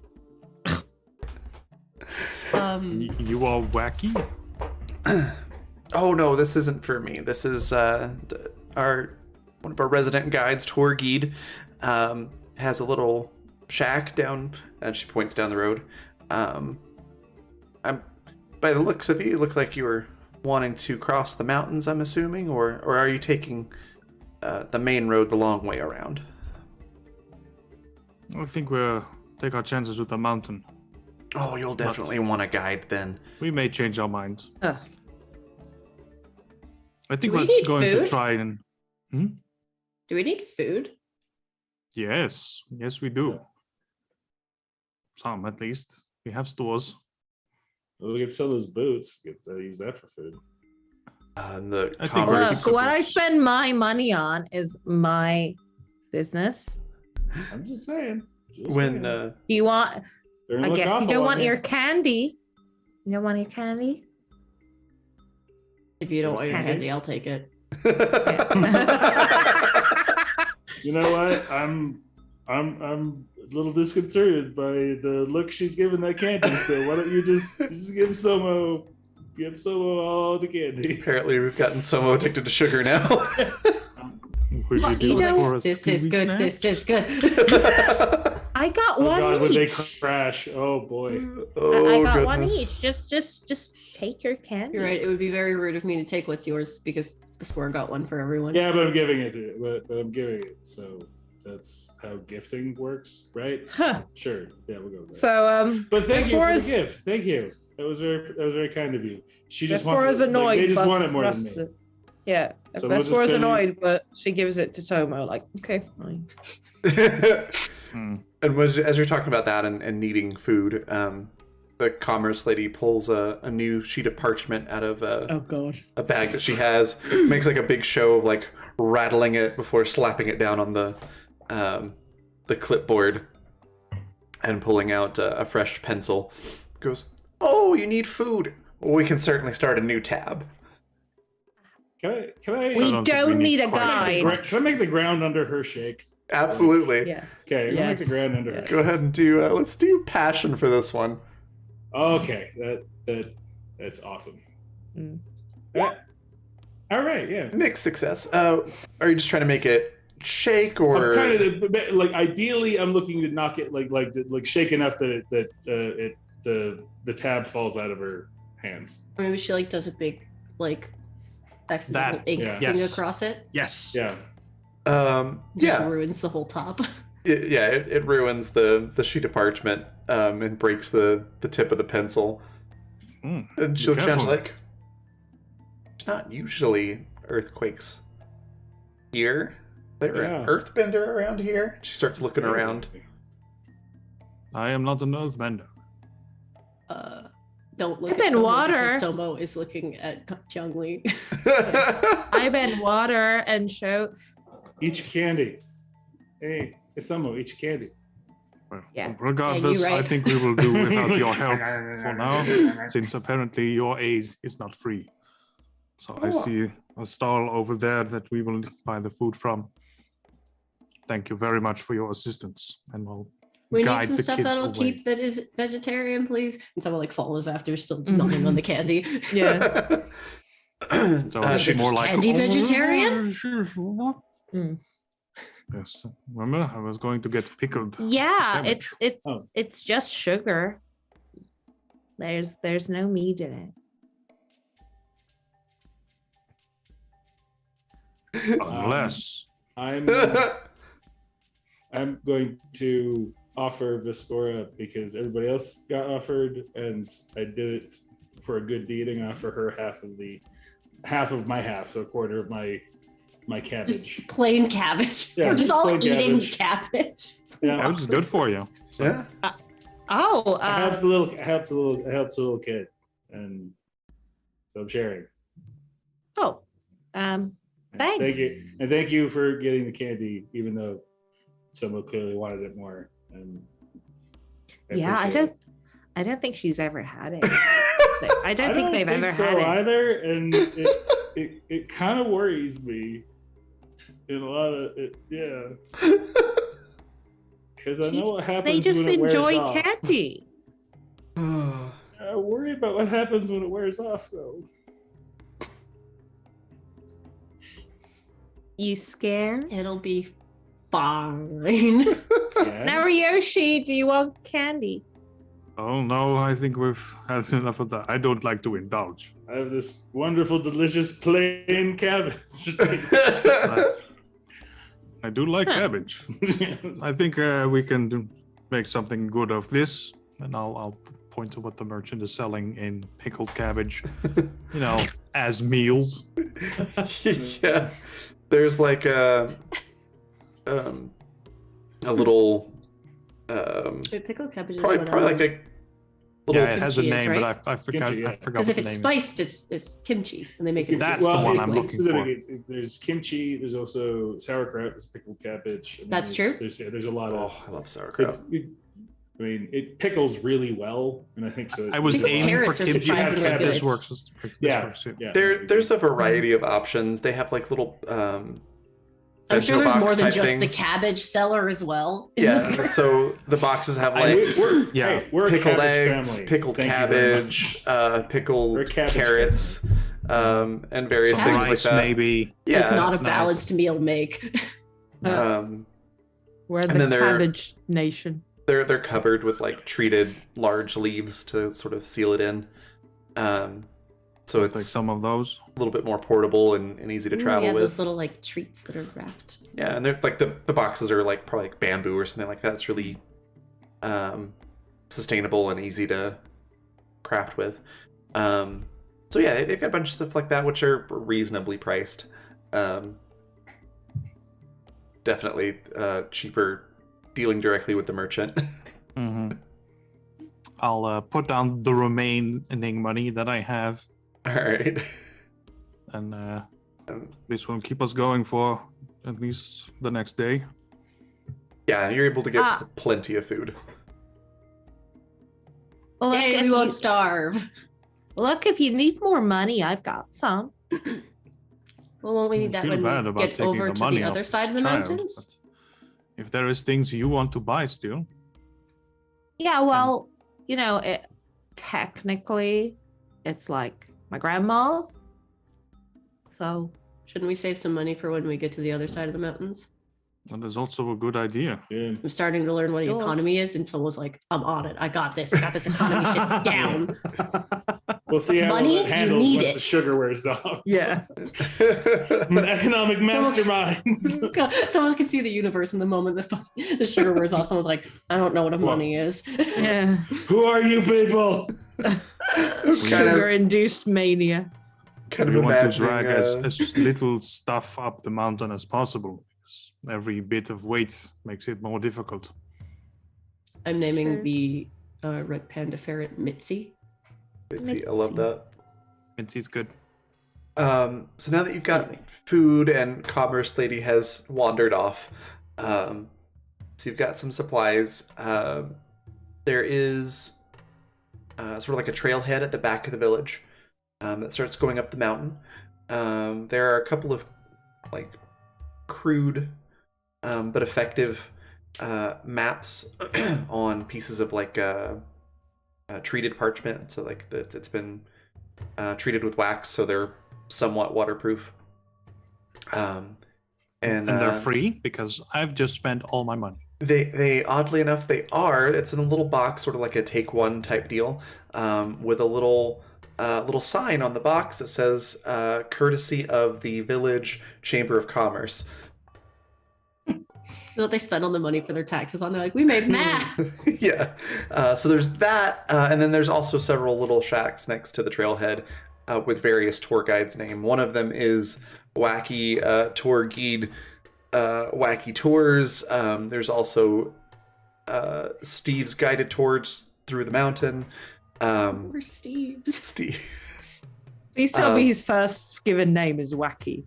You are wacky? Oh no, this isn't for me. This is one of our resident guides, tour guide, has a little shack down, and she points down the road. I'm by the looks of you look like you were wanting to cross the mountains, I'm assuming, or are you taking the main road the long way around? I think we'll take our chances with the mountain. Oh, you'll definitely want a guide then. We may change our minds. Uh. I think Do we we're need going to food? try and. Do we need food? Yes, we do. Some, at least. We have stores. Well, we could sell those boots. Use that for food. The I think commerce. Look, what I spend my money on is my business. I'm just saying. When Do you want? They're gonna I look guess you awful don't on want you. your candy. You don't want your candy. If you don't want your Candy. candy, I'll take it. You know what? I'm a little disconcerted by the look she's giving that candy. So why don't you just give Somo all the candy? Apparently, we've gotten Somo addicted to sugar now. Would Well, you do you it know, for a This is Scooby good. snack? This is good. I got Oh one God, would they each. crash? Oh boy. Oh, I got one goodness. each. Just take your candy. You're right. It would be very rude of me to take what's yours because the square got one for everyone. Yeah, but I'm giving it to you. But I'm giving it. So that's how gifting works, right? Huh. Sure. Yeah, we'll go with that. So But thank as you far for as- the gift. Thank you. That was very kind of you. She just Vespora's wants it. annoyed. Like, they just but want it more than Russ- me. Yeah, So we'll just Vespora's spend- annoyed, but she gives it to Tomo. Like, okay, fine. Hmm. And as you're talking about that and needing food, the commerce lady pulls a new sheet of parchment out of God. a bag that she has, makes like a big show of like rattling it before slapping it down on the clipboard and pulling out a fresh pencil. Goes, oh, you need food. Well, we can certainly start a new tab. Can I? We don't think don't we need need a quite guide. Can I make the ground under her shake? Absolutely. Yeah. Okay, I'm gonna make the Yes. ground under her. Yes. Go ahead and do. Let's do passion for this one. Okay, that's awesome. Mm. All right, yeah. Mixed success. Are you just trying to make it shake, or I'm kind of like ideally, I'm looking to knock it like shake enough that the tab falls out of her hands. Or maybe she like does a big like accidental That, ink yeah. thing Yes. across it. Yes. Yeah. Just yeah, ruins the whole top. it ruins the sheet of parchment and breaks the tip of the pencil. And Be she'll change careful. like, "There's not usually earthquakes here. There Yeah. an earthbender around here?" She starts looking around. I am not an earthbender. Don't look I've at been Somo water. because Somo is looking at Changli. I been water and show. Eat your candy. Hey, Samo, eat your candy. Well, Yeah. regardless, Yeah, you're I right. think we will do without your help for now, since apparently your aid is not free. So I Oh. see a stall over there that we will buy the food from. Thank you very much for your assistance, and we'll We need guide some the stuff kids that'll away. keep that is vegetarian, please. And someone like follows after, still gnawing on the candy. Yeah. So Uh, it's she's more just like candy vegetarian? Mm. Yes, remember I was going to get pickled. Yeah, Cabbage. Oh. it's just sugar. There's no meat in it. Unless I'm going to offer Vispora because everybody else got offered, and I did it for a good deed, and offer her half of my half, so a quarter of my cabbage. Just plain cabbage. Yeah, We're just just all plain eating cabbage. cabbage. Yeah. that was good for you. So Yeah. Oh, I helped a little kid, and so I'm sharing. oh, And thanks. Thank you, and thank you for getting the candy, even though someone clearly wanted it more. And Yeah, appreciate I don't think she's ever had it. Oh, I don't think they've ever so had it. either, and it kind of worries me in a lot of it, yeah, because I know what happens. They just when it wears enjoy off. candy. I worry about what happens when it wears off, though. You scared? It'll be fine. Yes. Now, Ryoshi, do you want candy? oh no, I think we've had enough of that. I don't like to indulge. I have this wonderful, delicious plain cabbage. But I do like Huh. cabbage. I think we can make something good of this, and I'll point to what the merchant is selling in pickled cabbage, you know, as meals. Yeah. There's like a little Wait, pickled cabbage is probably like a little Yeah, it has a kimchi is, name, right? but I forgot. Kimchi, yeah. I forgot Because what if the it's name is. spiced, it's kimchi, and they make it. That's Well, the one it's- I'm it's looking specific. for. There's kimchi. There's also sauerkraut. There's pickled cabbage. and That's there's- true. There's a lot of. Oh, I love sauerkraut. I mean, it pickles really well, and I think so. I was Pickled aiming for carrots are kimchi. surprisingly but This good. works. This Yeah, works, yeah. yeah. There's a variety of options. They have like little I'm sure bento there's more box than type just things. the cabbage seller as well. Yeah, so the boxes have like Yeah. we're a pickled cabbage eggs, family. pickled Thank you very cabbage, We're a pickled cabbage carrots, and various Some things rice, like that. maybe. Yeah, Does not that's a nice. balanced meal make. We're And the then they're- cabbage nation. they're covered with like treated large leaves to sort of seal it in. So Like it's some of those. a little bit more portable and easy to Ooh, travel yeah, with. those little like treats that are wrapped. Yeah, and they're like the boxes are like probably like bamboo or something like that. It's really sustainable and easy to craft with. So yeah, they've got a bunch of stuff like that which are reasonably priced. Definitely cheaper dealing directly with the merchant. Hmm. I'll put down the remaining money that I have, All right. and Um, this will keep us going for at least the next day. Yeah, you're able to get Ah. plenty of food. Well, look, Yay, if we you, won't starve. look, if you need more money, I've got some. Well, won't we need that Feel when bad we about get taking over the to money the off other side of the child, mountains? but if there is things you want to buy still, Yeah, well, you know, it technically it's like my grandma's. So Shouldn't we save some money for when we get to the other side of the mountains? that is also a good idea. Yeah. I'm starting to learn what Sure. economy is, and someone's like, I'm on it. I got this. I got this economy shit down. We'll see how Money, it you handles need once it. the sugar wears off. yeah. An economic mastermind. Someone can see the universe in the moment the sugar wears off. Someone's like, I don't know what a money is. Yeah. Who are you people? kind Sugar-induced mania. of We want to imagining, drag as little stuff up the mountain as possible. Because every bit of weight makes it more difficult. I'm naming True. the red panda ferret Mitzi. Mitzi, I love that. Mitzi's good. So now that you've got food and Commerce Lady has wandered off, so you've got some supplies. There is sort of like a trailhead at the back of the village that starts going up the mountain. There are a couple of like crude but effective maps on pieces of like treated parchment. So like it's been treated with wax, so they're somewhat waterproof. And they're free because I've just spent all my money. They oddly enough they are. It's in a little box, sort of like a take one type deal, with a little sign on the box that says courtesy of the village chamber of commerce. What they spend on the money for their taxes on. They're like, we made maps. Yeah. So there's that, and then there's also several little shacks next to the trailhead with various tour guides' name. One of them is Wacky Tour Guide, Wacky Tours. There's also Steve's Guided Tours Through the Mountain. Or Steve's. Steve. Please tell me his first given name is Wacky.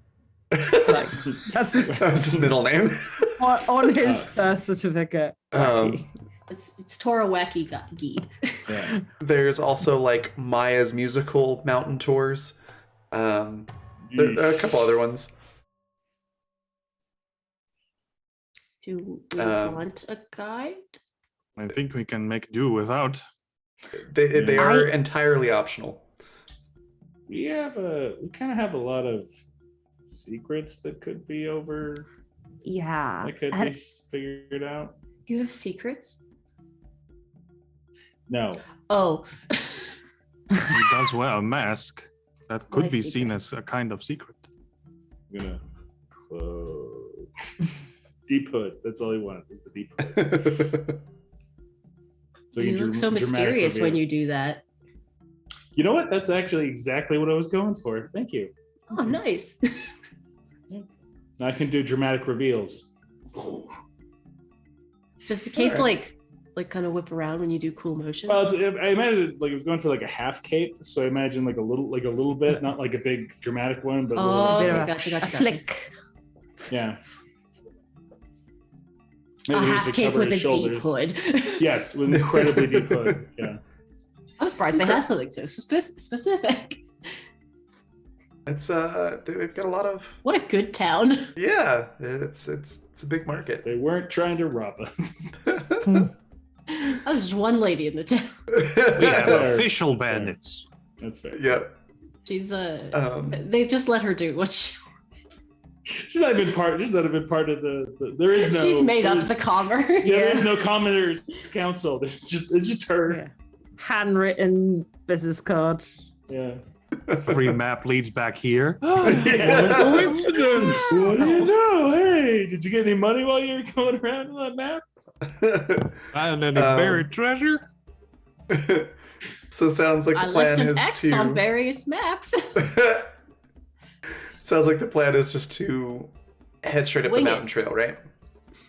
Like, that's That's his middle name. on his birth certificate. Wacky. It's Tora Wacky Guide. Yeah. There's also like Maya's Musical Mountain Tours. There are a couple other ones. Do we Um, want a guide? I think we can make do without. They are entirely optional. We kind of have a lot of secrets that could be over. Yeah. That could and- be figured out. You have secrets? No. Oh. He does wear a mask. That could My be seen secret. as a kind of secret. I'm gonna close. Deep hood. That's all he wanted was the deep hood. So You can look so dramatic mysterious when reveals. you do that. You know what? That's actually exactly what I was going for. Thank you. Oh, nice. I can do dramatic reveals. Does the cape Alright. like kind of whip around when you do cool motion? Well, I imagine like it was going for like a half cape, so I imagine like a little bit, not like a big dramatic one, but a little, Oh, Bit okay, of a- gotcha, a gotcha. flick. yeah. A Maybe half to cape cover with a his deep hood. Yes, with an incredibly deep hood. Yeah. I'm surprised they had something so specific. It's they've got a lot of What a good town. yeah. It's a big market. They weren't trying to rob us. That was just one lady in the town. We have Fair. official That's fair. bandits. That's fair. Yep. She's Um, they just let her do what She's not even part. She's not even part of the there is no. she's made up there's- the commerce. Yeah, there's no commoners council. It's just her. Yeah. Handwritten business card. Yeah. Every map leads back here. Yeah. Coincidence! What do you know? Hey, did you get any money while you were going around on that map? And any Um, buried treasure? So sounds like I the plan left an is X to on various maps. sounds like the plan is just to head straight up Wing the it. mountain trail, right?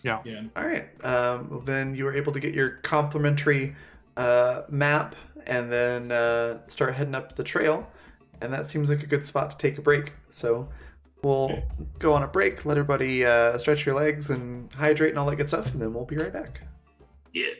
Yeah. Yeah. All right. Well, then you were able to get your complimentary map and then start heading up the trail. And that seems like a good spot to take a break. So we'll Okay. go on a break, let everybody stretch your legs and hydrate and all that good stuff, and then we'll be right back. Yes.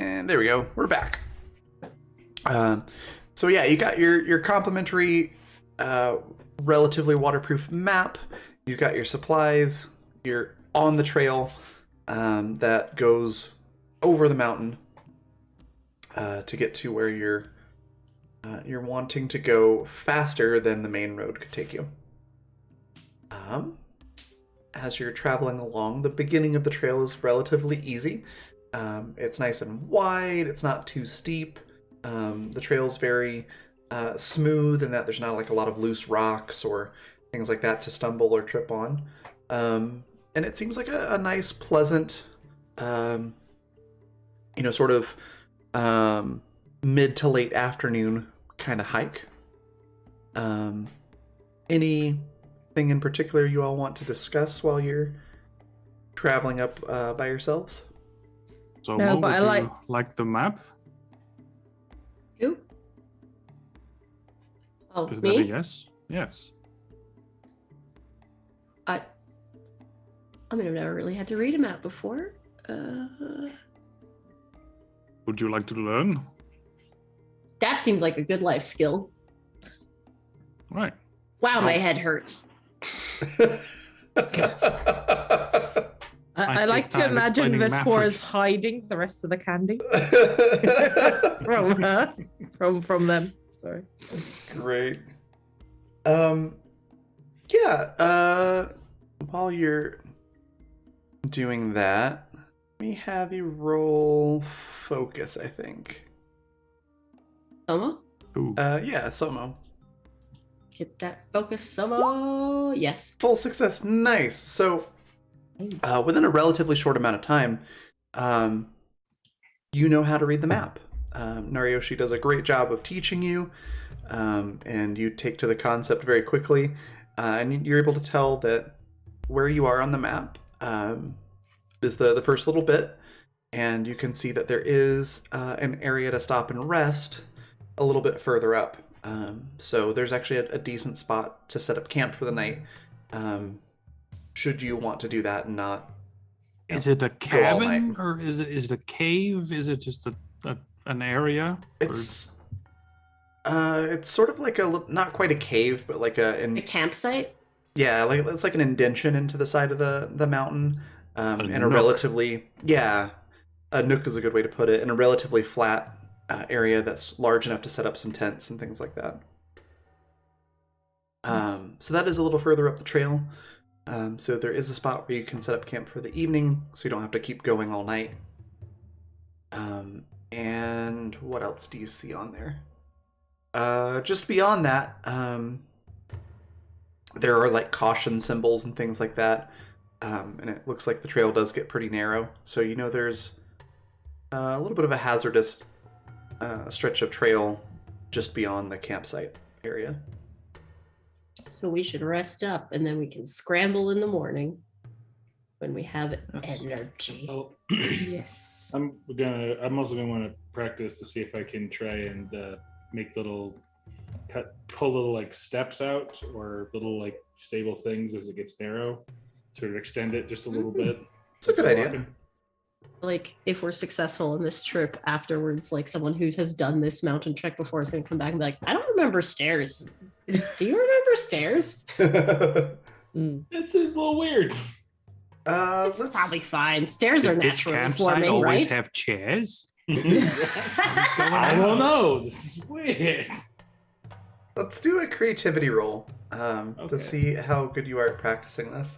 And there we go. We're back. So yeah, you got your complimentary, relatively waterproof map. You've got your supplies. You're on the trail that goes over the mountain to get to where you're wanting to go faster than the main road could take you. As you're traveling along, the beginning of the trail is relatively easy. It's nice and wide. It's not too steep. The trail's very smooth in that there's not like a lot of loose rocks or things like that to stumble or trip on. And it seems like a nice, pleasant, sort of mid to late afternoon kind of hike. Anything in particular you all want to discuss while you're traveling up by yourselves? So, No, Mo, but would I you like the map? Who? Oh, Is that a me? yes? Yes. I mean, I've never really had to read a map before. Would you like to learn? That seems like a good life skill. Right. Wow, my Oh. head hurts. I I like take to time imagine explaining Vespor is math. hiding the rest of the candy from her, from them. Sorry. That's great. While you're doing that, let me have you roll focus, I think. Somo? Ooh. Yeah, Somo. Hit that focus, Somo. Yes. Full success. Nice. So, within a relatively short amount of time, you know how to read the map. Nariyoshi does a great job of teaching you, and you take to the concept very quickly, and you're able to tell that where you are on the map is the first little bit, and you can see that there is an area to stop and rest a little bit further up. So there's actually a decent spot to set up camp for the night, should you want to do that and not. Is it a go all cabin night. or is it a cave? Is it just an area? Or- It's sort of like not quite a cave, but like A campsite? yeah, like it's like an indention into the side of the mountain, and a nook. relatively a nook is a good way to put it, in a relatively flat area that's large enough to set up some tents and things like that. So that is a little further up the trail. So there is a spot where you can set up camp for the evening, so you don't have to keep going all night. And what else do you see on there? Just beyond that, there are like caution symbols and things like that. And it looks like the trail does get pretty narrow. So you know there's a little bit of a hazardous stretch of trail just beyond the campsite area. So we should rest up and then we can scramble in the morning when we have Yes. energy. Oh, Yes. I'm also gonna want to practice to see if I can try and make pull little like steps out or little like stable things as it gets narrow, sort of extend it just a little bit. It's a good before idea. walking. Like if we're successful in this trip afterwards, like someone who has done this mountain trek before is going to come back and be like, I don't remember stairs. Do you remember stairs? Mm. It's a little weird. It's Let's- probably fine. Stairs are Did this naturally campsite forming, always right? have chairs? I don't know. This is weird. Let's do a creativity roll to Okay. see how good you are at practicing this.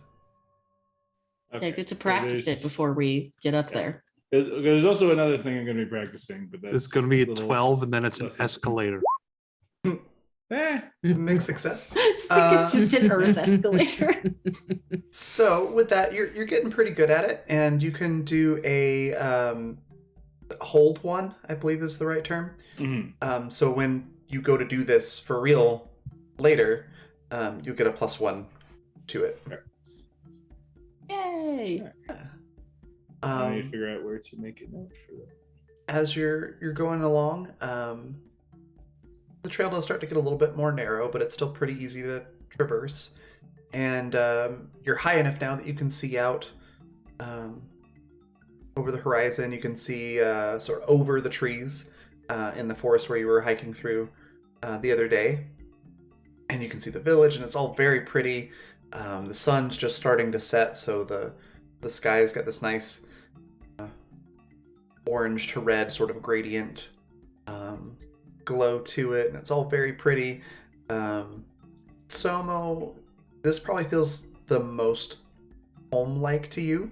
Yeah, good to so practice it before we get up Yeah. there. There's also another thing I'm going to be practicing, but that's It's going to be a little- 12 and then it's an less- escalator. Mixed success. It's a consistent earth escalator. So with that, you're getting pretty good at it, and you can do a hold one, I believe is the right term. Mhm. So when you go to do this for real later, you get a +1 to it. Yay. I need to figure out where to make a note for that. As you're going along, the trail does start to get a little bit more narrow, but it's still pretty easy to traverse. And you're high enough now that you can see out over over the horizon. You can see sort of over the trees in the forest where you were hiking through the other day. And you can see the village, and it's all very pretty. The sun's just starting to set, so the sky's got this nice orange to red sort of gradient glow to it, and it's all very pretty. Somo, this probably feels the most home-like to you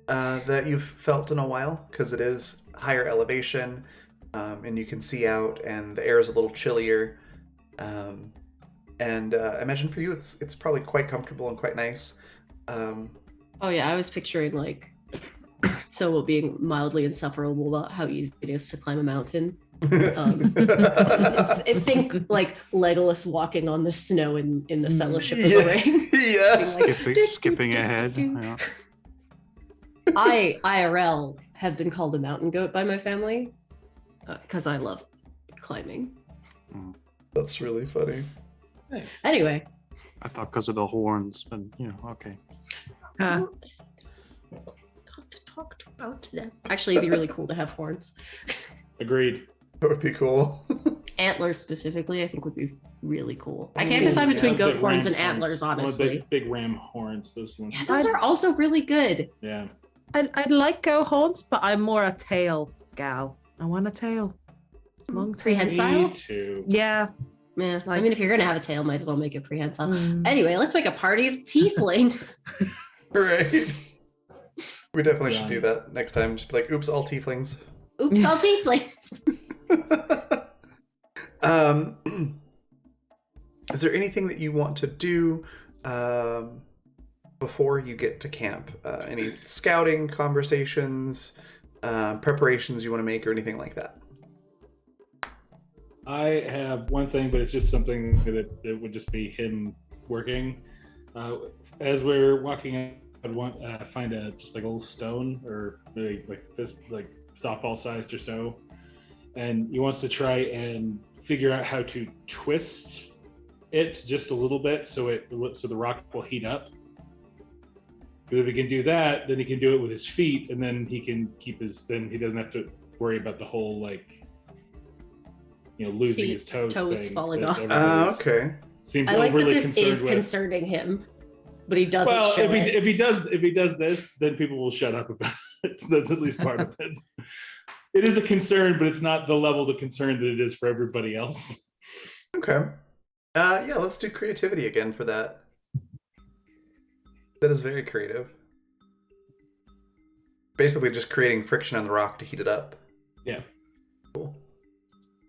that you've felt in a while, because it is higher elevation, and you can see out, and the air is a little chillier. And I imagine for you, it's probably quite comfortable and quite nice. Oh yeah, I was picturing like Solo being mildly insufferable about how easy it is to climb a mountain. I think like Legolas walking on the snow in the Fellowship of the Ring. Yeah. Like, Skipping ahead. Yeah. I IRL have been called a mountain goat by my family because I love climbing. That's really funny. Nice. Anyway, I thought because of the horns, but okay. Uh, have to talk about them. Actually, it'd be really cool to have horns. Agreed. That would be cool. Antlers specifically, I think would be really cool. I Ooh, can't decide between Yeah, goat big horns and ram's antlers, horns. I want honestly. Big ram horns. Those ones. Yeah, those are also really good. Yeah. I'd like go horns, but I'm more a tail gal. I want a tail. Long tail. Prehensile? Me too. Yeah. Yeah, I Like- mean, if you're gonna have a tail, might as well make it prehensile. Mm. Anyway, let's make a party of tieflings. Right. We definitely should Done. do that next time. Just be like, oops, all tieflings. Oops, all tieflings. Is there anything that you want to do before you get to camp? Any scouting conversations, preparations you want to make, or anything like that? I have one thing, but it's just something that it would just be him working. As we're walking, I'd want find just like a little stone or maybe like this, like softball sized or so, and he wants to try and figure out how to twist it just a little bit so the rock will heat up. Because if he can do that, then he can do it with his feet, and then he can keep then he doesn't have to worry about the whole like losing Feet, his toes thing falling that off. everybody's Okay. seems I like that overly this concerned is with. concerning him, but he doesn't Well, show it. if he does this, then people will shut up about it. So that's at least part of it. It is a concern, but it's not the level of concern that it is for everybody else. Okay. Yeah, let's do creativity again for that. That is very creative. Basically just creating friction on the rock to heat it up. Yeah. Cool.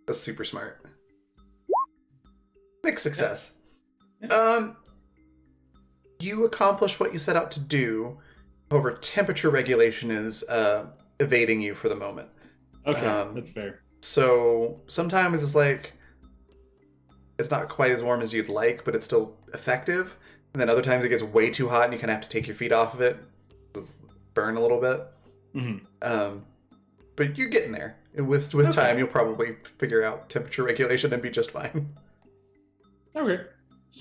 That's super smart. Mixed success. Yeah. You accomplish what you set out to do. However, temperature regulation is evading you for the moment. Okay, that's fair. So sometimes it's like it's not quite as warm as you'd like, but it's still effective. And then other times it gets way too hot and you kind of have to take your feet off of it. It's burn a little bit. Mm-hmm. But you're getting there. With time, you'll probably figure out temperature regulation and be just fine. Okay.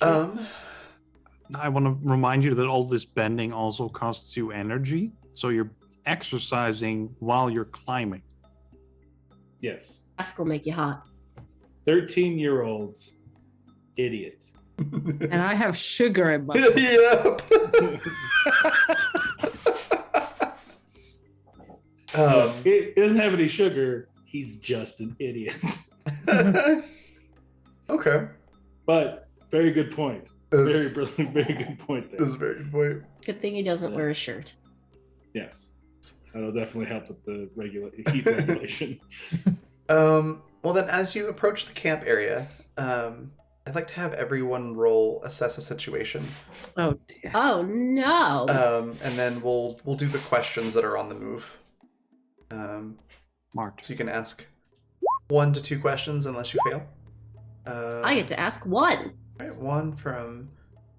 I want to remind you that all this bending also costs you energy. So you're exercising while you're climbing. Yes. Ask will make you hot. 13-year-old idiot. And I have sugar in my Yep. He doesn't have any sugar. He's just an idiot. Okay. But very good point. That's- Very brilliant. Very good point there. This is a very good point. Good thing he doesn't wear a shirt. Yes. That'll definitely help with the heat regulation. Well then, as you approach the camp area, I'd like to have everyone roll assess a situation, Oh dear. Oh no! and then we'll do the questions that are on the move. Smart. So you can ask 1 to 2 questions unless you fail. I get to ask one. All right, 1 from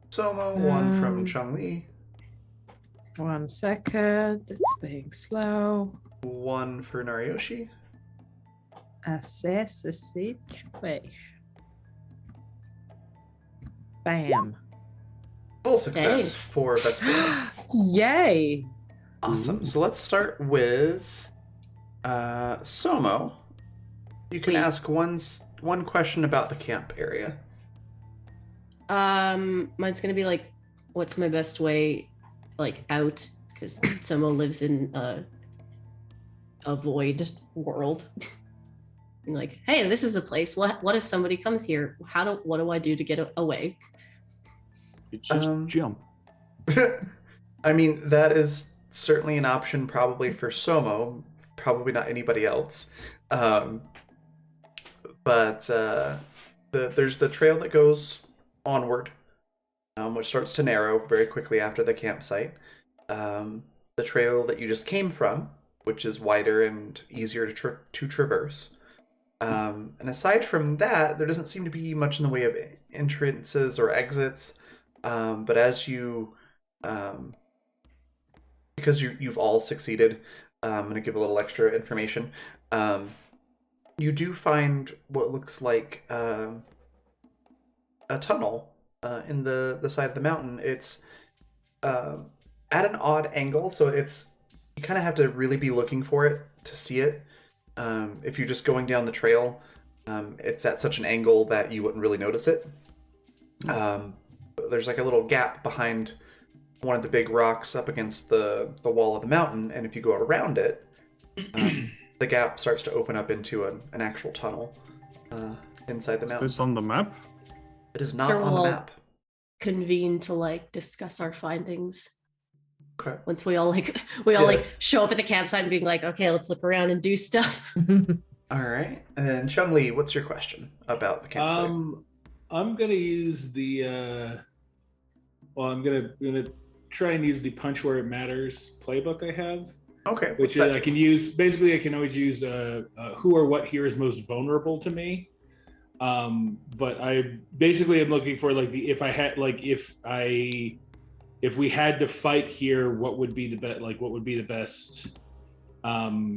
Somo, 1 from Um, Changli, 1 second. It's being slow. 1 for Nariyoshi. Assess the situation. Bam. Full success for Vesper. Yay. Awesome. Ooh. So let's start with Somo. You can Wait. ask one question about the camp area. Mine's gonna be like, what's my best way, like, out? Because Somo lives in a void world. And like, hey, this is a place. What if somebody comes here? What do I do to get away? You just Um, jump. I mean, that is certainly an option probably for Somo, probably not anybody else. But there's the trail that goes onward, which starts to narrow very quickly after the campsite. The trail that you just came from, which is wider and easier to traverse. And aside from that, there doesn't seem to be much in the way of entrances or exits. But as you, because you've all succeeded, I'm going to give a little extra information. You do find what looks like a tunnel in the side of the mountain. It's at an odd angle, so you kind of have to really be looking for it to see it. If you're just going down the trail, it's at such an angle that you wouldn't really notice it. There's like a little gap behind one of the big rocks up against the wall of the mountain, and if you go around it, the gap starts to open up into an actual tunnel inside the Is mountain. this on the map? It is not Sure, on the well- map. Convene to like discuss our findings. Okay. Once we all like show up at the campsite and being like, okay, let's look around and do stuff. All right. And then Chung Li, what's your question about the campsite? I'm gonna use the I'm gonna try and use the punch where it matters playbook I have, Okay. which what's that I do? can use. Basically, I can always use who or what here is most vulnerable to me. But I basically am looking for like if we had to fight here, what would be the best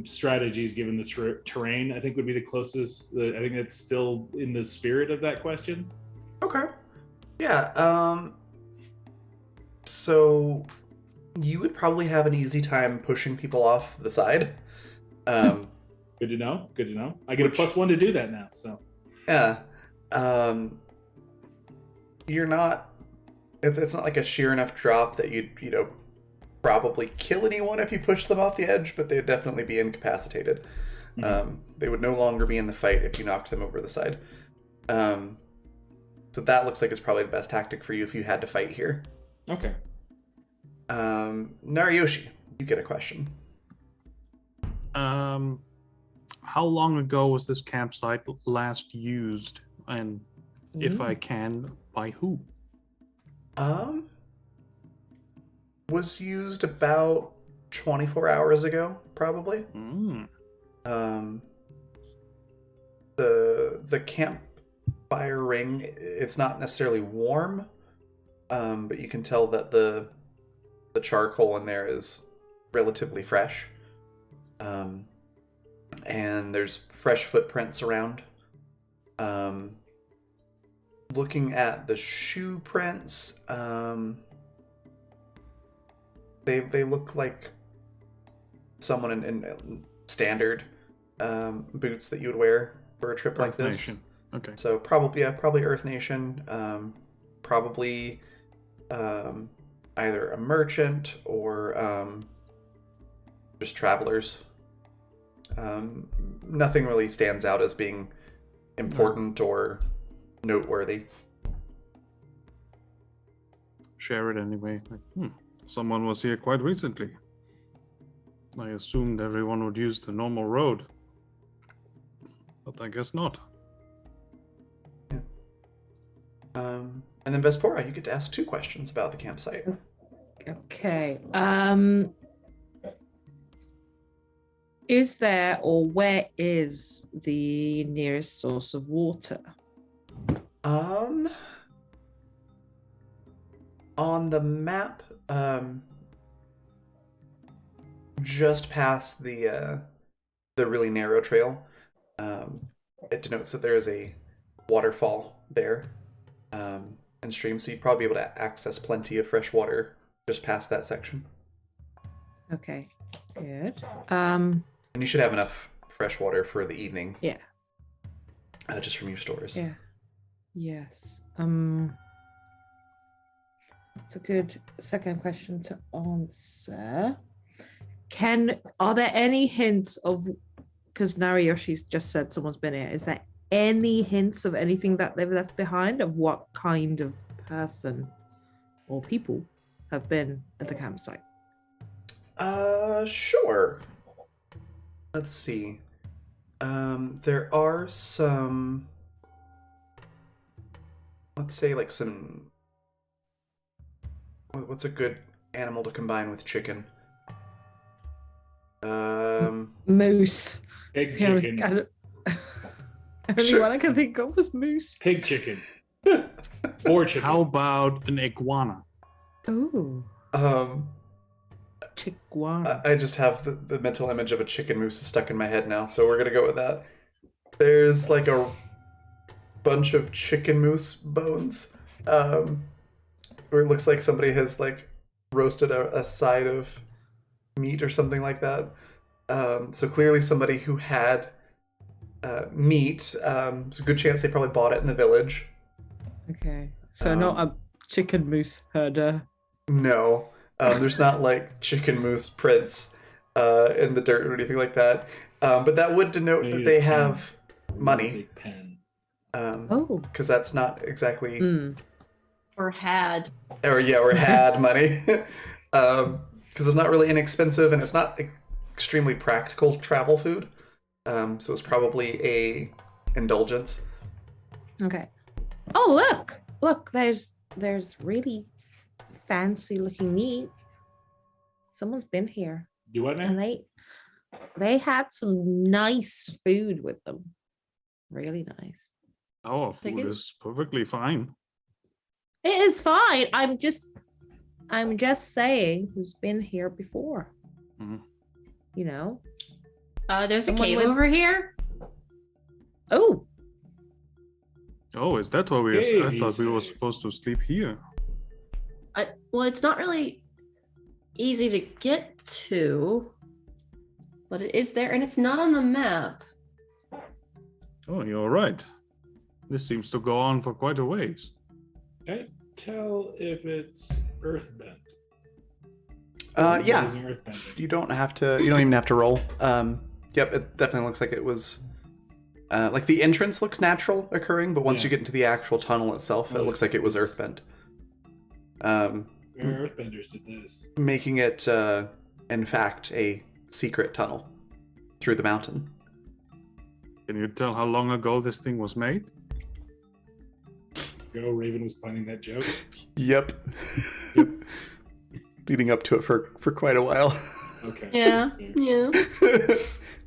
strategies given the terrain? I think would be the closest. I think that's still in the spirit of that question. Okay. Yeah. So you would probably have an easy time pushing people off the side. Good to know. Good to know. I get Which- a +1 to do that now. So Yeah. You're not. It's not like a sheer enough drop that you'd probably kill anyone if you pushed them off the edge, but they'd definitely be incapacitated. Mhm. They would no longer be in the fight if you knocked them over the side. So that looks like it's probably the best tactic for you if you had to fight here. okay. Nariyoshi, you get a question. How long ago was this campsite last used? And if I can, by who? Was used about 24 hours ago, probably. Mm. The campfire ring, it's not necessarily warm, but you can tell that the charcoal in there is relatively fresh. And there's fresh footprints around. Looking at the shoe prints, they look like someone in standard boots that you would wear for a trip like Earth this. Nation. Okay. So probably Earth Nation, probably either a merchant or just travelers. Nothing really stands out as being important or noteworthy. Share it anyway. Like, someone was here quite recently. I assumed everyone would use the normal road. But I guess not. And then Vespora, you get to ask 2 questions about the campsite. Okay. Is there or where is the nearest source of water? On the map, just past the really narrow trail, it denotes that there is a waterfall there, and stream, so you'd probably be able to access plenty of fresh water just past that section. Okay, good. And you should have enough fresh water for the evening. Yeah. Just from your stores. Yeah. Yes. It's a good second question to answer. Are there any hints of, because Nariyoshi's just said someone's been here, is there any hints of anything that they've left behind of what kind of person or people have been at the campsite? Sure. Let's see. There are some, let's say like some, what's a good animal to combine with chicken? Moose. Pig It's the only- chicken. I don't- only Sure. one I can think of was moose. Pig chicken. Boar chicken. How about an iguana? Ooh, Um, chiguana. I just have the mental image of a chicken moose stuck in my head now, so we're gonna go with that. There's like a bunch of chicken moose bones, where it looks like somebody has like roasted a side of meat or something like that. So clearly somebody who had meat. There's a good chance they probably bought it in the village. Okay, so not a chicken moose herder. No, there's not like chicken moose prints in the dirt or anything like that. But that would denote that they have money. Big pen. Oh. Because that's not exactly, Or had. or had money. Because it's not really inexpensive and it's not extremely practical travel food. So it's probably a indulgence. Okay. Oh, look, there's really fancy looking meat. Someone's been here Do what now? and they had some nice food with them. Really nice. Our Thank food you. is perfectly fine. It is fine. I'm just saying who's been here before. Mhm. You know? There's a Someone cave with- over here. Oh, Oh, is that why we? I Cave, thought we you were say. supposed to sleep here. Well, it's not really easy to get to, but it is there, and it's not on the map. Oh, you're right. This seems to go on for quite a ways. Can't tell if it's earthbent. Yeah. Using earthbending. You don't even have to roll. Yep, it definitely looks like it was. Like the entrance looks natural occurring, but once Yeah. you get into the actual tunnel itself, it Oh, looks like it was it's- earthbent. Earthbenders did this. Making it, in fact, a secret tunnel through the mountain. Can you tell how long ago this thing was made? Go, Raven was planning that joke. Yep. Leading up to it for quite a while. Okay. Yeah, that's fair. yeah.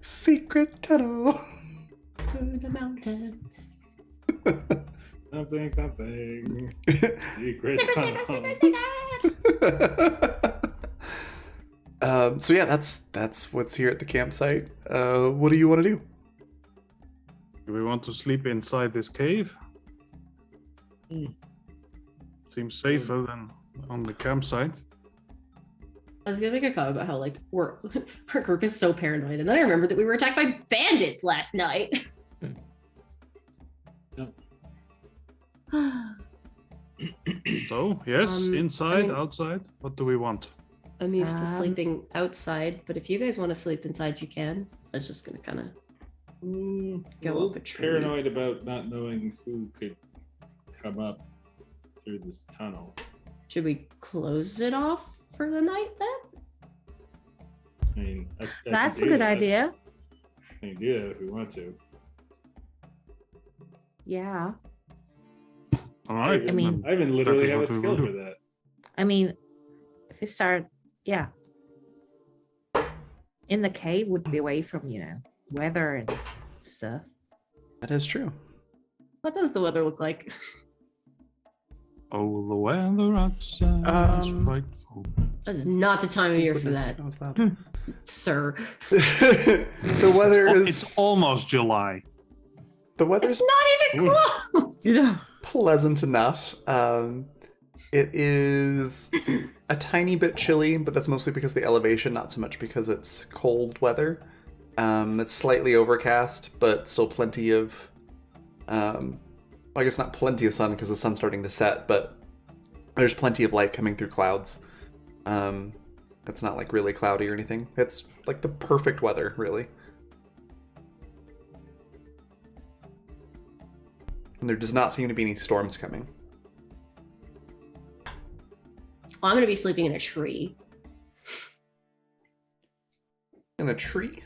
Secret tunnel. Through the mountain. Something. Secret. Secret, tunnel. secret. So yeah, that's what's here at the campsite. What do you want to do? Do we want to sleep inside this cave? Seems safer than on the campsite. I was gonna make a comment about how like our group is so paranoid, and then I remembered that we were attacked by bandits last night. So, yes, inside, I mean- outside. What do we want? I'm used to Um, sleeping outside, but if you guys want to sleep inside, you can. I was just gonna kind of. A Go little up a tree. paranoid about not knowing who could come up through this tunnel. Should we close it off for the night then? I mean, I can that's a do good that. idea. I can do that if we want to. Yeah. All right. I mean- then I even literally is have a what we skill will for do. that. I mean, if we start, yeah. In the cave would be away from, weather and stuff. That is true. What does the weather look like? Oh, the weather outside is Um, frightful. It's not the time of year for Goodness, that, that was loud. sir. The weather It's is almost July. the weather's It's not even Ooh. close. Yeah. pleasant enough. It is a tiny bit chilly, but that's mostly because of the elevation, not so much because it's cold weather. It's slightly overcast, but still plenty of, I guess not plenty of sun because the sun's starting to set, but there's plenty of light coming through clouds. It's not like really cloudy or anything. It's like the perfect weather, really. And there does not seem to be any storms coming. Well, I'm going to be sleeping in a tree. In a tree?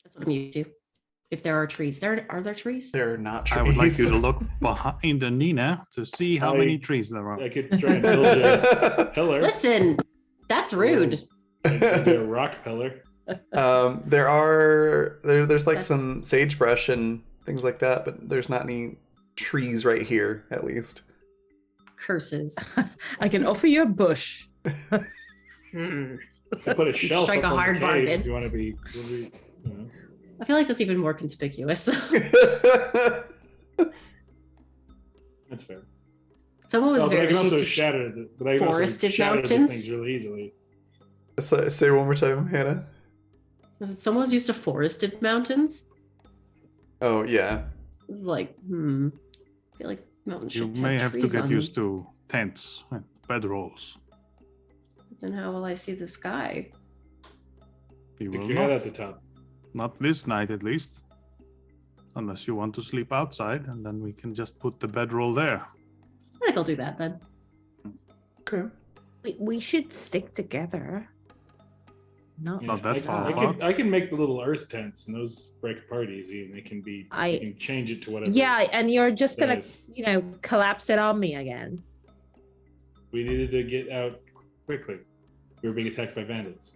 That's what I'm used to. If there are trees. Are there trees? There are not trees. I would like you to look behind Nina to see how many trees there are. I could try and build a pillar. Listen, that's rude. Maybe a rock pillar. There's like That's- some sagebrush and things like that, but there's not any trees right here, at least. Curses. I can offer you a bush. Hmm. I put a shelf Strike up a on hard the cave bargain. if you want to be, you know. I feel like that's even more conspicuous. That's fair. Someone was Oh, but I very can also used to shatter the, but I can also forested shatter the mountains. things really easily. So, say one more time, Hannah. someone was used to forested mountains. Oh yeah. This is like, I feel like mountains You should may have to trees get on used them. to tents and bedrolls. Then how will I see the sky? You Stick will your head not. at the top. Not this night, at least. Unless you want to sleep outside, and then we can just put the bedroll there. I think I'll do that then. Okay. We should stick together. Not Yeah, Not that I, far I apart. can I can make the little earth tents, and those break apart easy, and they can be. You can change it to whatever. Yeah, and you're just gonna, size. collapse it on me again. We needed to get out quickly. We were being attacked by bandits.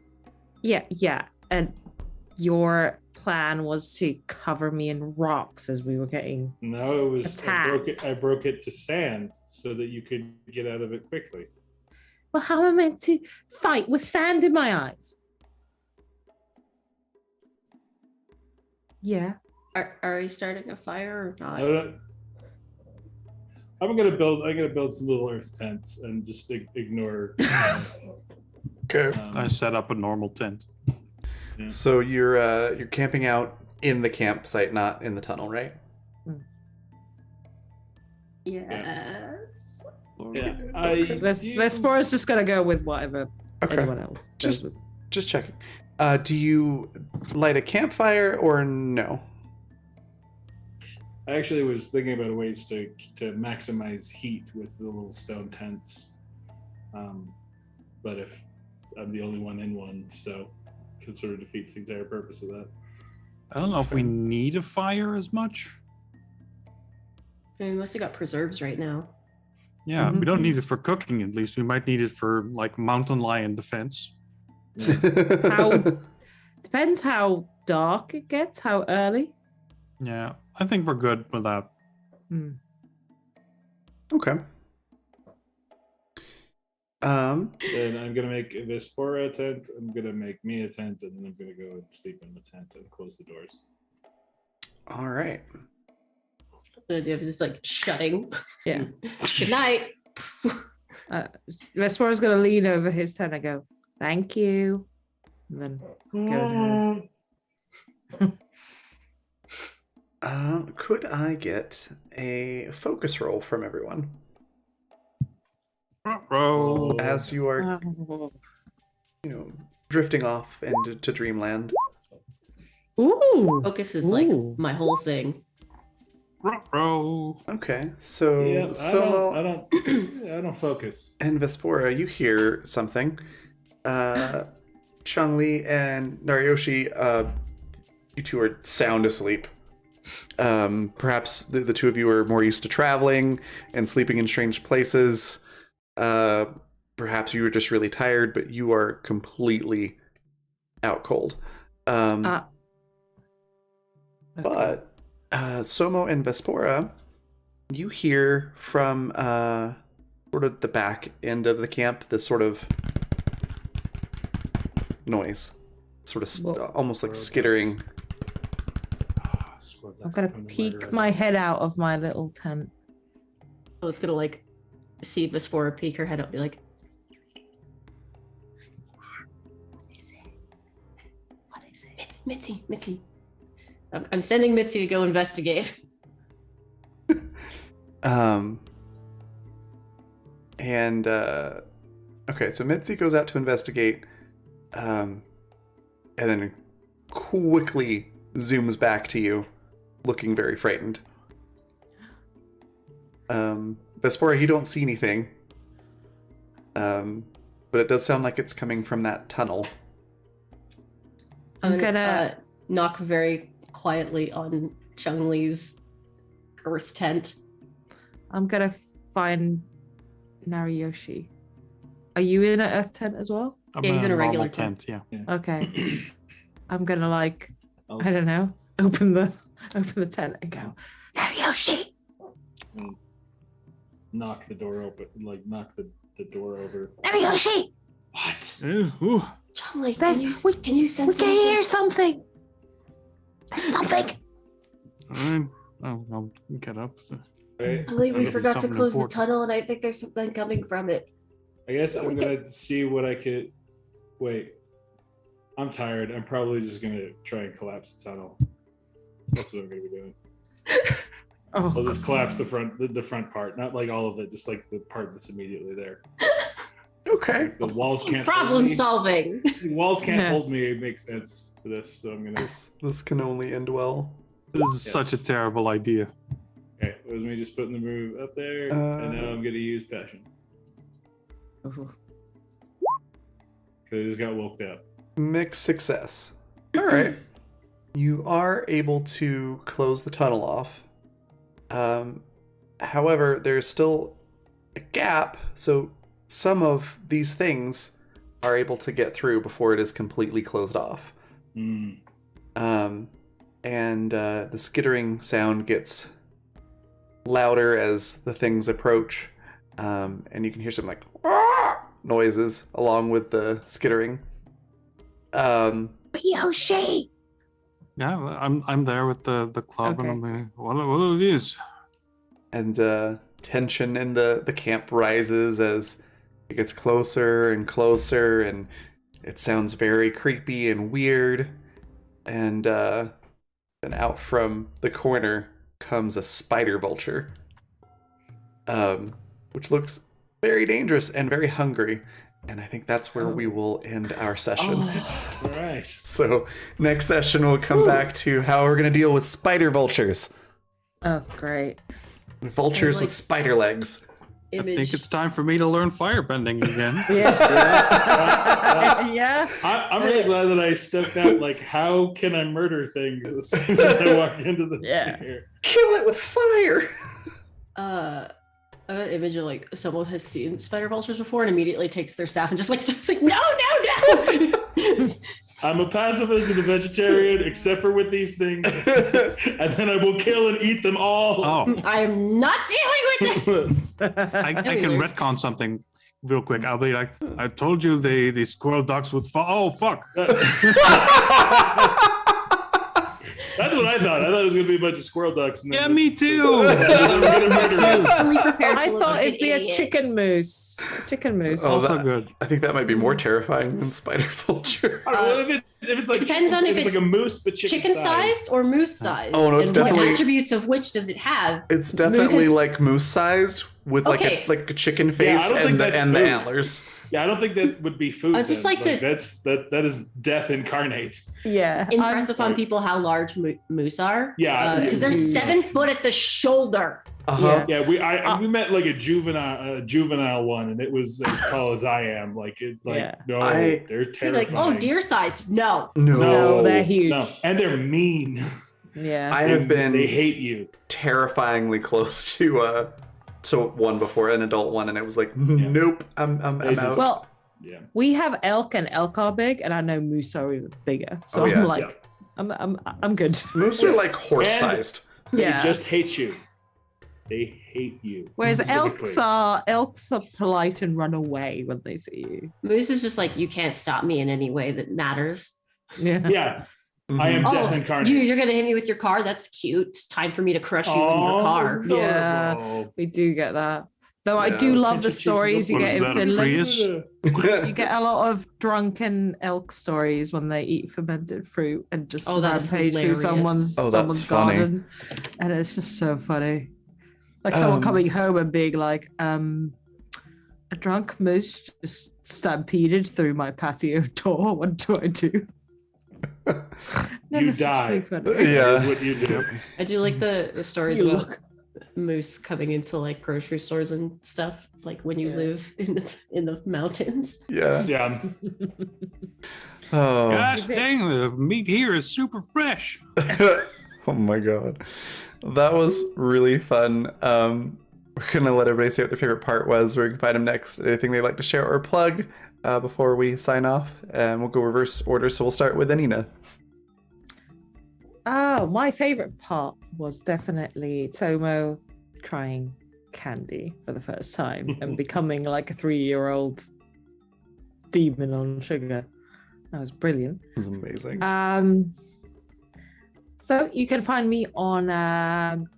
Yeah. And your plan was to cover me in rocks as we were getting. No, it was Attacked. I broke it to sand so that you could get out of it quickly. Well, how am I meant to fight with sand in my eyes? Yeah. Are you starting a fire or not? I don't, I'm gonna build some little earth tents and just ignore. Okay. I set up a normal tent. So you're camping out in the campsite, not in the tunnel, right? Yes. Yeah, Vespora's just gonna go with whatever Okay. anyone else Just- goes with. Just checking. Do you light a campfire or no? I actually was thinking about ways to maximize heat with the little stone tents, but if I'm the only one in one, so it sort of defeats the entire purpose of that. I don't know That's if we fair. need a fire as much. We mostly got preserves right now. Yeah, we Mhm. don't need it for cooking. At least we might need it for like mountain lion defense. How- Depends how dark it gets, how early. Yeah, I think we're good with that. Okay. Then I'm gonna make Vespora a tent. I'm gonna make me a tent, and then I'm gonna go and sleep in the tent and close the doors. All right. The idea of just like shutting. Yeah. Good night. Vespora's gonna lean over his tent and go, "Thank you," and then go to his. Could I get a focus roll from everyone Ruh-roh. as you are, drifting off into dreamland? Ooh. Focus is like Ooh. my whole thing. Ruh-roh. Okay, so Yeah, Somo I don't focus. and Vespora, you hear something. Changli and Nariyoshi, you two are sound asleep. Perhaps the two of you are more used to traveling and sleeping in strange places. Perhaps you were just really tired, but you are completely out cold. Okay. But Somo and Vespora, you hear from sort of the back end of the camp this sort of noise, sort of Whoa. almost like skittering. I'm gonna peek my head out of my little tent. I was gonna like see Vespora peek her head up, and be like, What is it? Mitzi. I'm sending Mitzi to go investigate. Okay, so Mitzi goes out to investigate, and then quickly zooms back to you, looking very frightened. Vespora, you don't see anything, but it does sound like it's coming from that tunnel. I'm gonna gonna- knock very quietly on Chung Li's earth tent. I'm gonna find Nariyoshi. Are you in a tent as well? I'm Yeah, he's in a normal regular tent. Yeah. Okay. I'm gonna like, I'll I don't know, open the tent and go, Nariyoshi. knock the door open, like knock the door over. Nariyoshi. What? Ooh. Chung Li, There's- can you sense We can anything? hear something. There's something. All right. I'll get up. Right. Chung Li, we This is forgot to something close the important. tunnel, and I think there's something coming from it. I guess We I'm gonna see what I could. Wait. I'm tired. I'm probably just gonna try and collapse the tunnel. That's what I'm gonna be doing. I'll Oh, just collapse the front part, not like all of it, just like the part that's immediately there. Okay. The walls can't hold Problem me. solving. The walls can't Yeah. hold me. It makes sense for this, so I'm gonna. This can only end well. This is such a Yes. terrible idea. Okay, it was me just putting the move up there, Uh, and now I'm gonna use passion because I just got woke up. Mixed success. All right. You are able to close the tunnel off. However, there's still a gap, so some of these things are able to get through before it is completely closed off. Hmm. The skittering sound gets louder as the things approach, and you can hear some like "Ah!" noises along with the skittering. Yoshi. Yeah, I'm there with the club, Okay. and I'm like, what are these? And tension in the camp rises as it gets closer and closer, and it sounds very creepy and weird. And then out from the corner comes a spider vulture, which looks very dangerous and very hungry. And I think that's where we will end our session. Oh. All right. So next session we'll come back to how we're going to deal with spider vultures. Oh, great. Vultures like- with spider legs. I think it's time for me to learn firebending again. Yeah. Yeah. I'm really glad that I stepped out. Like, how can I murder things as soon as I walk into the Yeah. here? Kill it with fire! I have an image of like someone has seen spider vultures before and immediately takes their staff and just like starts like, no. I'm a pacifist and a vegetarian, except for with these things, and then I will kill and eat them all. Oh, I am not dealing with this. I That'd be can weird. retcon something real quick. I'll be like, I told you the squirrel ducks would fall. Oh, fuck. That's what I thought. I thought it was gonna be a bunch of squirrel ducks. And then Yeah, me too. I'm gonna murder you. Fully prepared to I look thought like it'd an be a idiot. chicken moose. Chicken moose. Oh, Also that- good. I think that might be more terrifying than spider vulture. Well, if it's like It depends on if like it's a moose, but chicken Chicken-sized or moose-sized? Oh, no, it's and definitely- What attributes of which does it have? It's definitely Moose- like moose-sized with Okay. like a chicken Yeah, I face don't think and the that's and the food. antlers. Yeah, I don't think that would be food. I'd just then. like to- that is death incarnate. Yeah. Impress I'm- upon people how large moose are. Yeah, because they're yeah. 7 foot at the shoulder. Uh-huh. Yeah. Yeah, we met like a juvenile one, and it was as tall as I am. Like it, like Yeah. no, I- they're You're terrifying. like, oh, deer-sized. No. No, No, they're huge. No, and they're mean. Yeah. I have They been hate you. terrifyingly close to one before, an adult one, and it was like, nope, I'm They just- out. Well, Yeah. we have elk and elk are big, and I know moose are even bigger. So Oh, I'm yeah. like, I'm good. Moose are like horse-sized. Yeah. They just hate you. They hate you. Whereas specifically. elks are polite and run away when they see you. Moose is just like, you can't stop me in any way that matters. Yeah. Yeah, Mhm. I am Oh, death incarnate. you're going to hit me with your car? That's cute. It's time for me to crush you in your Aw, car. that's Yeah. adorable. We do get that. Though I Yeah. do love the Pinch of cheese stories you What get is in that, a Finland. Prius? You get a lot of drunken elk stories when they eat fermented fruit and just Oh, that is rampage through hilarious. someone's Oh, that's someone's funny. garden, and it's just so funny. Like someone Um, coming home and being like, "A drunk moose just stampeded through my patio door. What do I do?" You such die. big funny. Yeah. Is what you do. I do like the stories You about look- moose coming into like grocery stores and stuff, like when you Yeah. live in the mountains. Yeah. Yeah. Oh. Gosh dang, the meat here is super fresh. Oh my god. That was really fun. We're gonna let everybody say what their favorite part was, where you can find them next. Anything they'd like to share or plug before we sign off. And we'll go reverse order. So we'll start with Anina. Oh, my favorite part was definitely Tomo trying candy for the first time and becoming like a 3-year-old demon on sugar. That was brilliant. It was amazing. So you can find me on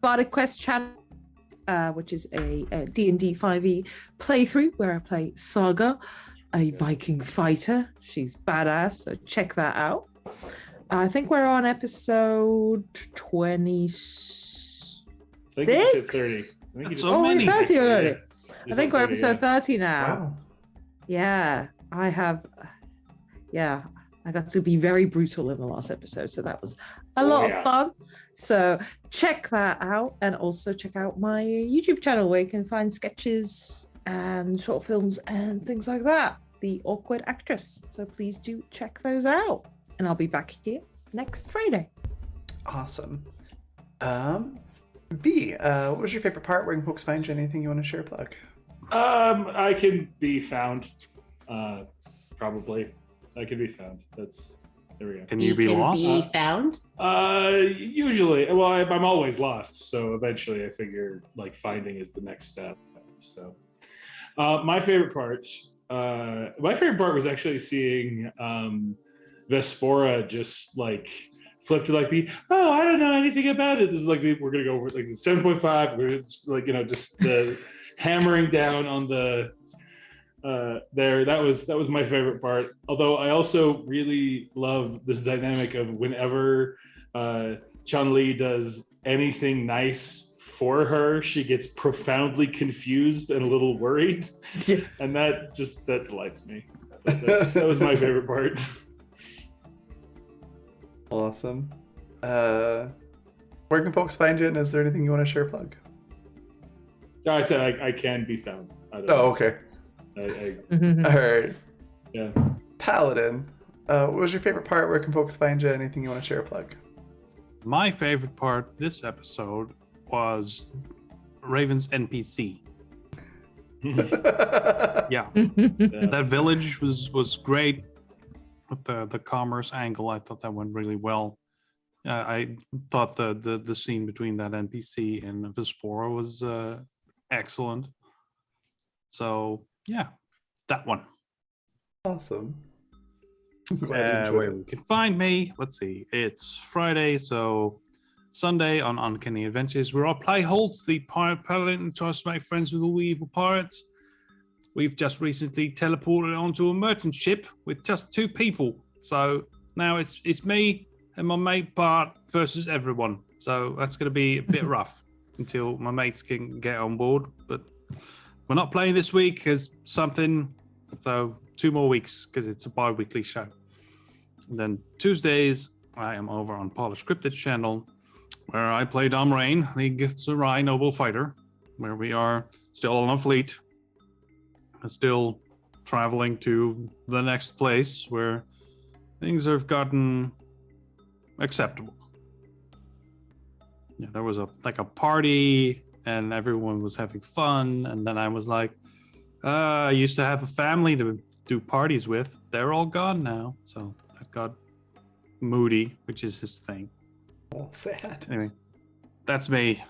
Bardic Quest channel, which is a D&D 5e playthrough where I play Saga, a Viking fighter. She's badass, so check that out. I think we're on episode 20. I think you said 30. I think you That's just- so Oh, we're many. 30 already. You I said think we're 30, episode yeah. 30 now. Wow. Yeah, I have. Yeah, I got to be very brutal in the last episode, so that was a lot yeah. of fun. So check that out, and also check out my YouTube channel where you can find sketches and short films and things like that. The Awkward Actress. So please do check those out, and I'll be back here next Friday. Awesome. B, what was your favorite part? Where can folks find you? Anything you want to share or plug? I can be found. Probably. I can be found. There we go. Can you be lost? Be found. Usually, well, I'm always lost. So eventually, I figure like finding is the next step. So, my favorite part was actually seeing Vespora just like flip to like I don't know anything about it. This is like we're gonna go over like the 7.5. We're just like just the hammering down on the there. That was my favorite part. Although I also really love this dynamic of whenever Chun-Li does anything nice for her, she gets profoundly confused and a little worried, and that delights me. That was my favorite part. Awesome. Where can folks find you? And is there anything you want to share or plug? I said I can be found. Oh, okay. Mm-hmm. All right. Yeah. Paladin, what was your favorite part? Where can folks find you? Anything you want to share or plug? My favorite part this episode was Raven's NPC. Yeah, that village was great with the commerce angle. I thought that went really well. I thought the scene between that NPC and Vespora was excellent. So yeah, that one. Awesome. I'm glad you enjoyed Where it. you can find me, let's see, it's Friday, so Sunday on Uncanny Adventures, where I play Holt, the pirate paladin, and try to make friends with all the evil pirates. We've just recently teleported onto a merchant ship with just 2 people, so now it's me and my mate Bart versus everyone. So that's going to be a bit rough until my mates can get on board, but we're not playing this week because something, so 2 more weeks because it's a bi-weekly show. And then Tuesdays, I am over on Polished Cryptid channel, where I play Dom Rain, the Githzerai noble fighter, where we are still on a fleet, and still traveling to the next place where things have gotten acceptable. Yeah, there was a party and everyone was having fun, and then I was like, I used to have a family to do parties with. They're all gone now, so that got moody, which is his thing. Oh, sad. Anyway, that's me.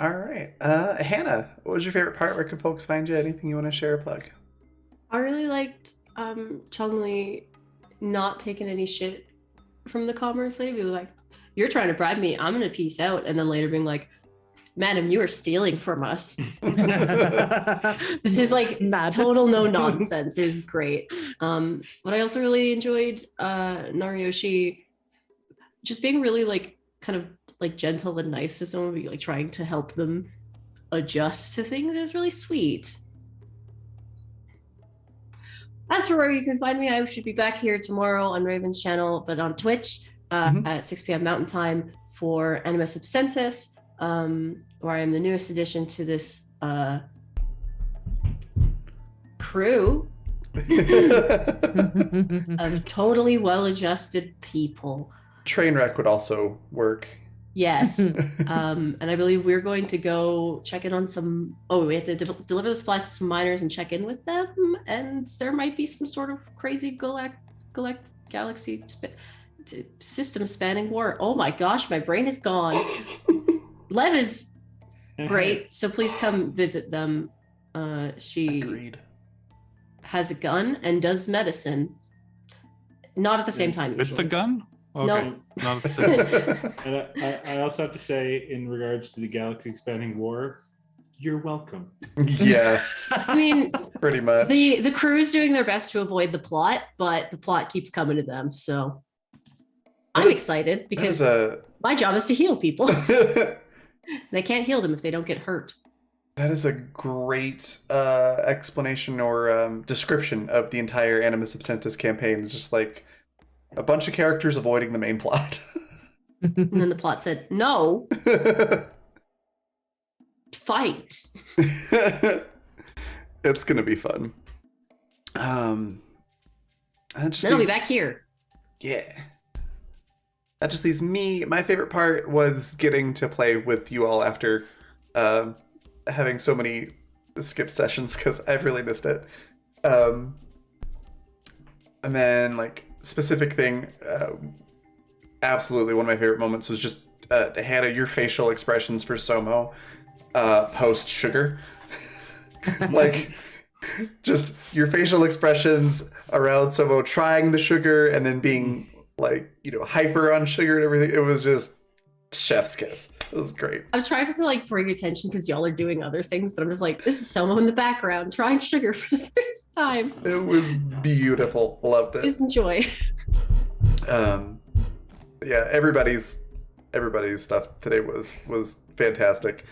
All right. Hannah, what was your favorite part? Where can folks find you? Anything you want to share or plug? I really liked Chun-Li not taking any shit from the commerce lady. He was like, "You're trying to bribe me. I'm gonna peace out," and then later being like, Madam, you are stealing from us. This is like Mad. total no nonsense. Is great. But I also really enjoyed Nariyoshi just being really like kind of like gentle and nice to someone, like trying to help them adjust to things. It was really sweet. As for where you can find me, I should be back here tomorrow on Raven's channel, but on Twitch at 6 p.m. Mountain Time for Animus Absentus, where I am the newest addition to this crew of totally well-adjusted people. Trainwreck would also work. Yes. And I believe we're going to go check in on some. Oh, we have to deliver the supplies to some miners and check in with them. And there might be some sort of crazy galaxy system spanning war. Oh my gosh, my brain is gone. Lev is great, so please come visit them. She Agreed. has a gun and does medicine. Not at the same time. With the usually. gun? No. Not the same. And I also have to say, in regards to the galaxy expanding war, you're welcome. Yeah, I mean, pretty much. the crew's doing their best to avoid the plot, but the plot keeps coming to them. So I'm excited That because is a my job is to heal people. that They can't heal them if they don't get hurt. is a great explanation or description of the entire Animus Absentus campaign. It's just like a bunch of characters avoiding the main plot. And then the plot said, "No, fight." It's gonna be fun. That just Then I'll be leaves- back here. Yeah. That just leaves me. My favorite part was getting to play with you all after having so many skip sessions because I've really missed it. And then, like, specific thing, absolutely one of my favorite moments was just Hannah, your facial expressions for Somo post sugar. Like, just your facial expressions around Somo trying the sugar and then being like, you know, hyper on sugar and everything. It was just chef's kiss. It was great. I'm trying to like bring attention because y'all are doing other things, but I'm just like, this is Selma in the background trying sugar for the first time. It was beautiful. Loved it. Please enjoy. Yeah, everybody's stuff today was fantastic.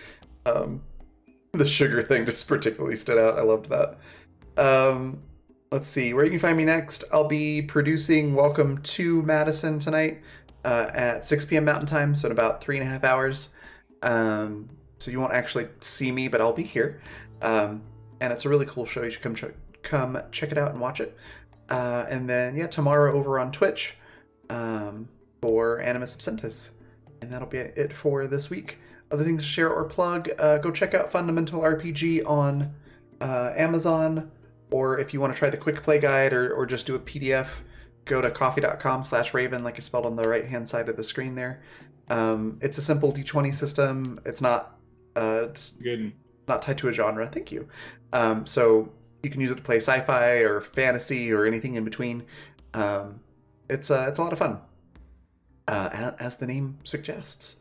The sugar thing just particularly stood out. I loved that. Let's see where you can find me next. I'll be producing Welcome to Madison tonight at 6 p.m. Mountain Time, so in about 3.5 hours. So you won't actually see me, but I'll be here. And it's a really cool show. You should come check it out and watch it. And then yeah, tomorrow over on Twitch for Animus Absentus, and that'll be it for this week. Other things to share or plug: go check out Fundamental RPG on Amazon. Or if you want to try the quick play guide or just do a PDF, go to coffee.com/Raven, like it's spelled on the right-hand side of the screen there. It's a simple D20 system. It's not Good. not tied to a genre. Thank you. So you can use it to play sci-fi or fantasy or anything in between. It's a lot of fun, as the name suggests.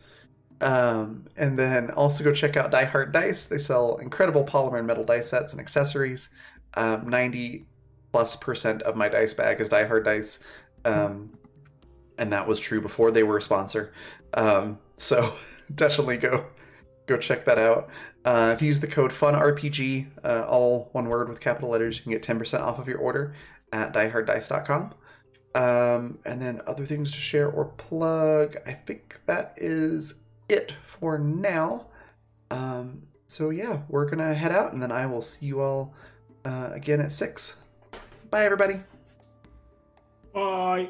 And then also go check out Die Hard Dice. They sell incredible polymer and metal dice sets and accessories. 90+% of my dice bag is Die Hard Dice. And that was true before they were a sponsor. So definitely go check that out. If you use the code FUNRPG, all one word with capital letters, you can get 10% off of your order at dieharddice.com. And then other things to share or plug, I think that is it for now. So yeah, we're gonna head out, and then I will see you all again at 6. Bye, everybody. Bye.